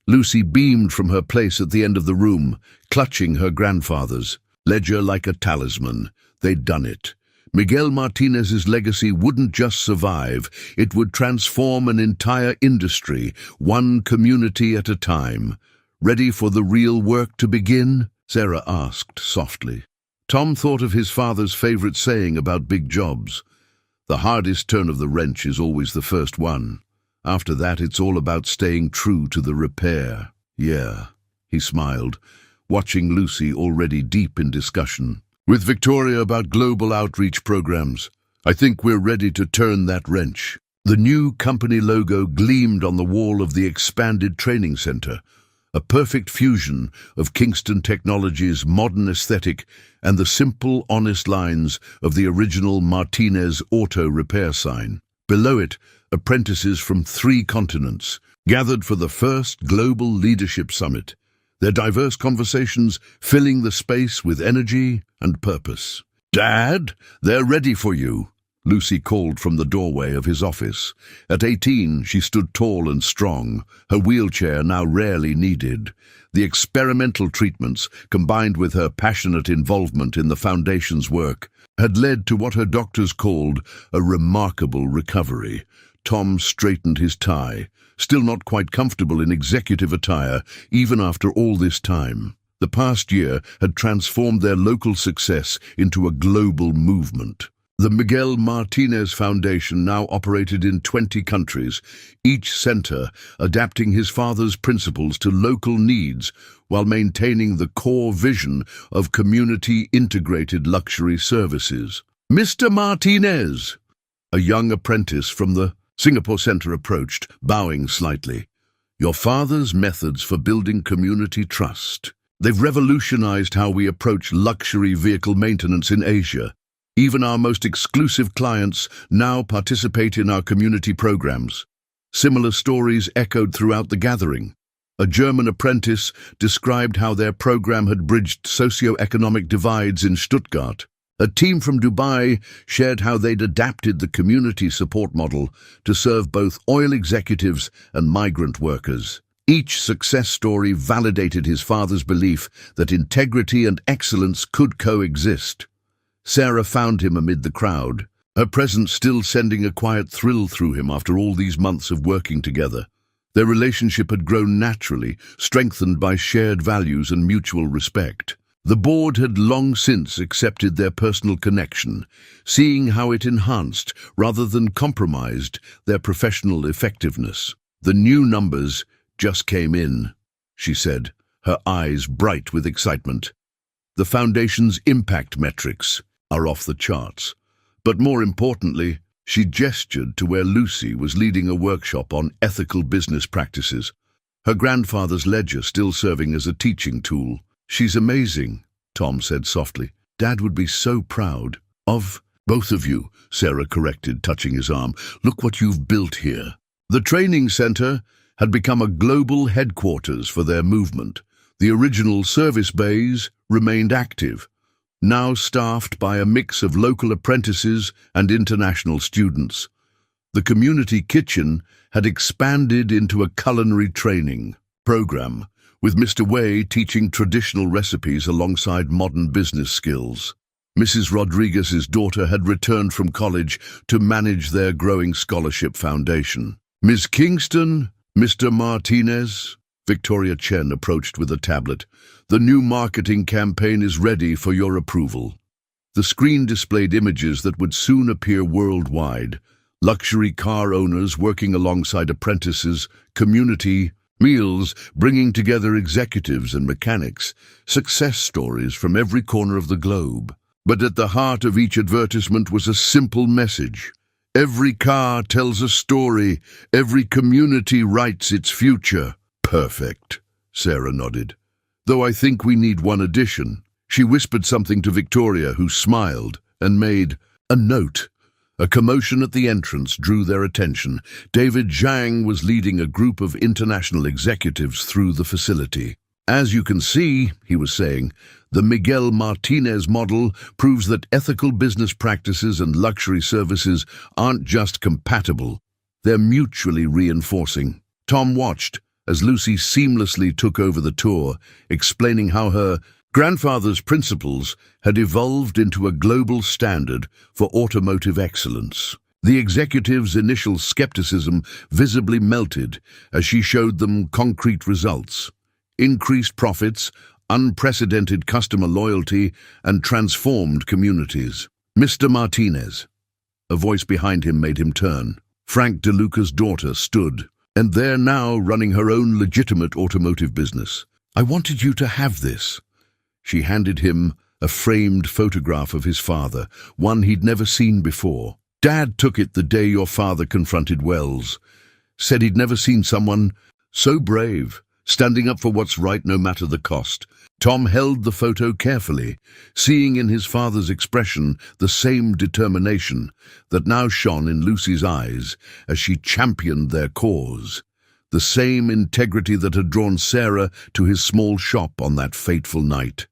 Lucy beamed from her place at the end of the room, clutching her grandfather's ledger like a talisman. They'd done it. Miguel Martinez's legacy wouldn't just survive, it would transform an entire industry, one community at a time. Ready for the real work to begin? Sarah asked softly. Tom thought of his father's favorite saying about big jobs. The hardest turn of the wrench is always the first one. After that, it's all about staying true to the repair. Yeah, he smiled, watching Lucy already deep in discussion. With Victoria about global outreach programs, I think we're ready to turn that wrench. The new company logo gleamed on the wall of the expanded training center, a perfect fusion of Kingston Technology's modern aesthetic and the simple, honest lines of the original Martinez Auto Repair sign. Below it, apprentices from 3 continents gathered for the first Global Leadership Summit. their diverse conversations filling the space with energy and purpose. "Dad, they're ready for you," Lucy called from the doorway of his office. At 18, she stood tall and strong, her wheelchair now rarely needed. The experimental treatments, combined with her passionate involvement in the Foundation's work, had led to what her doctors called a remarkable recovery. Tom straightened his tie, still not quite comfortable in executive attire, even after all this time. The past year had transformed their local success into a global movement. The Miguel Martinez Foundation now operated in 20 countries, each center adapting his father's principles to local needs while maintaining the core vision of community-integrated luxury services. "Mr. Martinez!" A young apprentice from the Singapore Center approached, bowing slightly. "Your father's methods for building community trust. They've revolutionized how we approach luxury vehicle maintenance in Asia. Even our most exclusive clients now participate in our community programs." Similar stories echoed throughout the gathering. A German apprentice described how their program had bridged socio-economic divides in Stuttgart. A team from Dubai shared how they'd adapted the community support model to serve both oil executives and migrant workers. Each success story validated his father's belief that integrity and excellence could coexist. Sarah found him amid the crowd, her presence still sending a quiet thrill through him after all these months of working together. Their relationship had grown naturally, strengthened by shared values and mutual respect. The board had long since accepted their personal connection, seeing how it enhanced, rather than compromised, their professional effectiveness. "The new numbers just came in," she said, her eyes bright with excitement. "The Foundation's impact metrics are off the charts. But more importantly," she gestured to where Lucy was leading a workshop on ethical business practices, her grandfather's ledger still serving as a teaching tool. "She's amazing," Tom said softly. "Dad would be so proud of both of you," Sarah corrected, touching his arm. "Look what you've built here." The training center had become a global headquarters for their movement. The original service bays remained active, now staffed by a mix of local apprentices and international students. The community kitchen had expanded into a culinary training program, with Mr. Wei teaching traditional recipes alongside modern business skills. Mrs. Rodriguez's daughter had returned from college to manage their growing scholarship foundation. "Miss Kingston, Mr. Martinez," Victoria Chen approached with a tablet. "The new marketing campaign is ready for your approval." The screen displayed images that would soon appear worldwide. Luxury car owners working alongside apprentices, community meals bringing together executives and mechanics, success stories from every corner of the globe. But at the heart of each advertisement was a simple message. Every car tells a story, every community writes its future. "Perfect," Sarah nodded. "Though I think we need one addition." She whispered something to Victoria, who smiled and made a note. A commotion at the entrance drew their attention. David Zhang was leading a group of international executives through the facility. "As you can see," he was saying, "the Miguel Martinez model proves that ethical business practices and luxury services aren't just compatible, they're mutually reinforcing." Tom watched as Lucy seamlessly took over the tour, explaining how her grandfather's principles had evolved into a global standard for automotive excellence. The executive's initial skepticism visibly melted as she showed them concrete results: increased profits, unprecedented customer loyalty, and transformed communities. "Mr. Martinez," a voice behind him made him turn. Frank DeLuca's daughter stood, and they're now running her own legitimate automotive business. "I wanted you to have this." She handed him a framed photograph of his father, one he'd never seen before. "Dad took it the day your father confronted Wells. Said he'd never seen someone so brave, standing up for what's right no matter the cost." Tom held the photo carefully, seeing in his father's expression the same determination that now shone in Lucy's eyes as she championed their cause. the same integrity that had drawn Sarah to his small shop on that fateful night,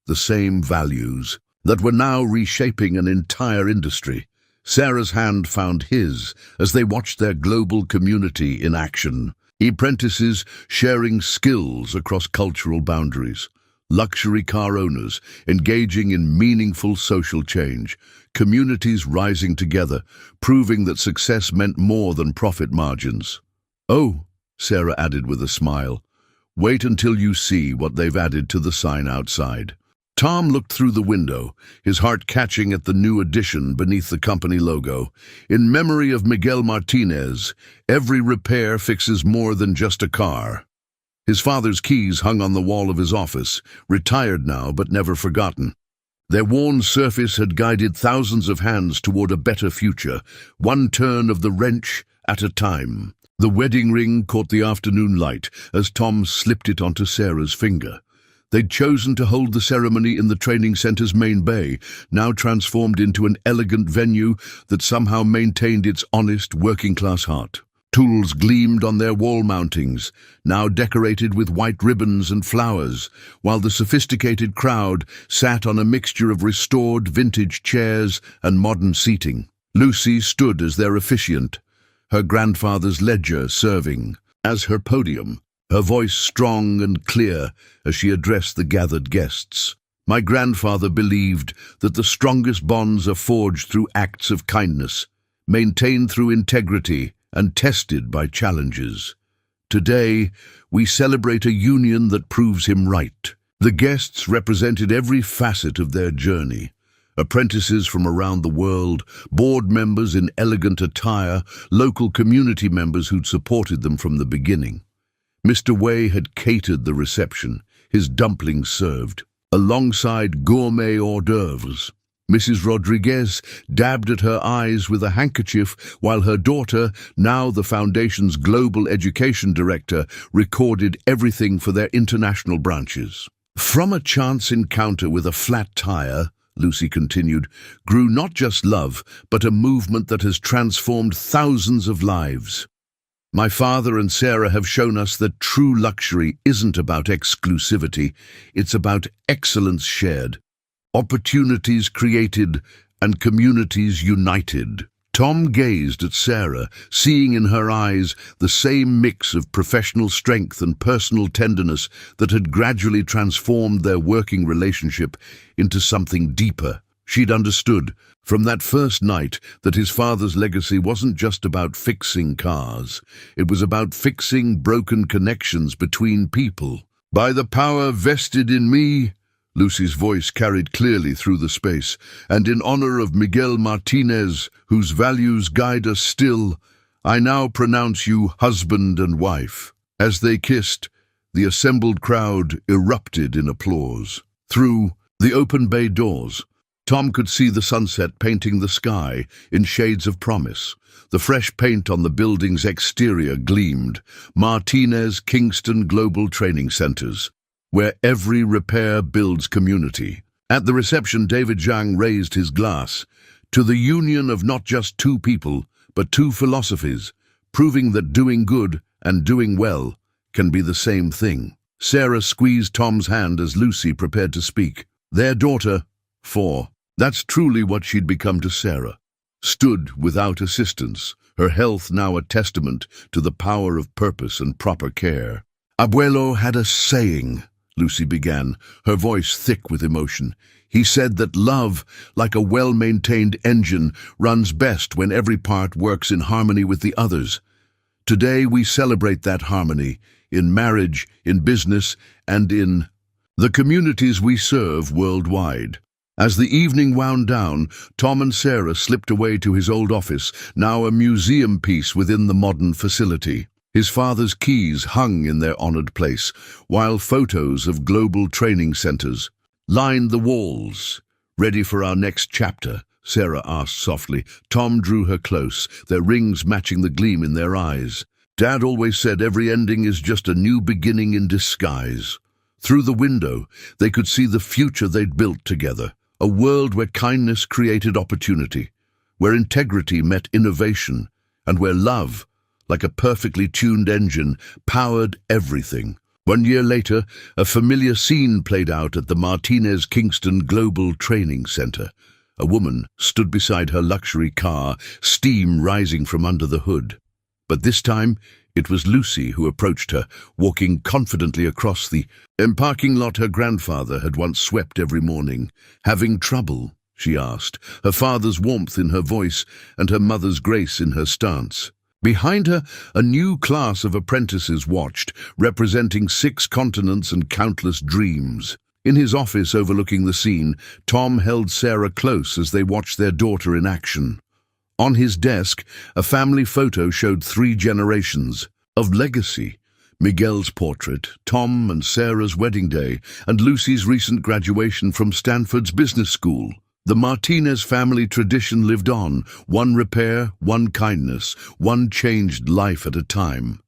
the same values that were now reshaping an entire industry. Sarah's hand found his as they watched their global community in action. Apprentices sharing skills across cultural boundaries, luxury car owners engaging in meaningful social change, communities rising together, proving that success meant more than profit margins. "Oh," Sarah added with a smile, "wait until you see what they've added to the sign outside." Tom looked through the window, his heart catching at the new addition beneath the company logo. In memory of Miguel Martinez, every repair fixes more than just a car. His father's keys hung on the wall of his office, retired now but never forgotten. Their worn surface had guided thousands of hands toward a better future, one turn of the wrench at a time. The wedding ring caught the afternoon light as Tom slipped it onto Sarah's finger. They'd chosen to hold the ceremony in the training center's main bay, now transformed into an elegant venue that somehow maintained its honest, working-class heart. Tools gleamed on their wall mountings, now decorated with white ribbons and flowers, while the sophisticated crowd sat on a mixture of restored vintage chairs and modern seating. Lucy stood as their officiant, her grandfather's ledger serving as her podium, her voice strong and clear as she addressed the gathered guests. "My grandfather believed that the strongest bonds are forged through acts of kindness, maintained through integrity, and tested by challenges. Today, we celebrate a union that proves him right." The guests represented every facet of their journey. Apprentices from around the world, board members in elegant attire, local community members who'd supported them from the beginning. Mr. Wei had catered the reception, his dumplings served, alongside gourmet hors d'oeuvres. Mrs. Rodriguez dabbed at her eyes with a handkerchief while her daughter, now the Foundation's Global Education Director, recorded everything for their international branches. "From a chance encounter with a flat tire," Lucy continued, "grew not just love, but a movement that has transformed thousands of lives. My father and Sarah have shown us that true luxury isn't about exclusivity, it's about excellence shared, opportunities created, and communities united." Tom gazed at Sarah, seeing in her eyes the same mix of professional strength and personal tenderness that had gradually transformed their working relationship into something deeper. She'd understood from that first night that his father's legacy wasn't just about fixing cars. It was about fixing broken connections between people. "By the power vested in me," Lucy's voice carried clearly through the space, "and in honor of Miguel Martinez, whose values guide us still, I now pronounce you husband and wife." As they kissed, the assembled crowd erupted in applause. Through the open bay doors, Tom could see the sunset painting the sky in shades of promise. The fresh paint on the building's exterior gleamed. Martinez Kingston Global Training Centers, where every repair builds community. At the reception, David Zhang raised his glass to the union of not just two people, but two philosophies, proving that doing good and doing well can be the same thing. Sarah squeezed Tom's hand as Lucy prepared to speak. Their daughter, 4. That's truly what she'd become to Sarah. Stood without assistance, her health now a testament to the power of purpose and proper care. "Abuelo had a saying," Lucy began, her voice thick with emotion. "He said that love, like a well-maintained engine, runs best when every part works in harmony with the others. Today we celebrate that harmony, in marriage, in business, and in the communities we serve worldwide." As the evening wound down, Tom and Sarah slipped away to his old office, now a museum piece within the modern facility. His father's keys hung in their honored place, while photos of global training centers lined the walls. "Ready for our next chapter?" Sarah asked softly. Tom drew her close, their rings matching the gleam in their eyes. "Dad always said every ending is just a new beginning in disguise." Through the window, they could see the future they'd built together. A world where kindness created opportunity, where integrity met innovation, and where love, like a perfectly tuned engine, powered everything. 1 year later, a familiar scene played out at the Martinez Kingston Global Training Center. A woman stood beside her luxury car, steam rising from under the hood. But this time, it was Lucy who approached her, walking confidently across the parking lot her grandfather had once swept every morning. "Having trouble?" she asked, her father's warmth in her voice and her mother's grace in her stance. Behind her, a new class of apprentices watched, representing 6 continents and countless dreams. In his office overlooking the scene, Tom held Sarah close as they watched their daughter in action. On his desk, a family photo showed 3 generations of legacy: Miguel's portrait, Tom and Sarah's wedding day, and Lucy's recent graduation from Stanford's business school. The Martinez family tradition lived on, one repair, one kindness, one changed life at a time.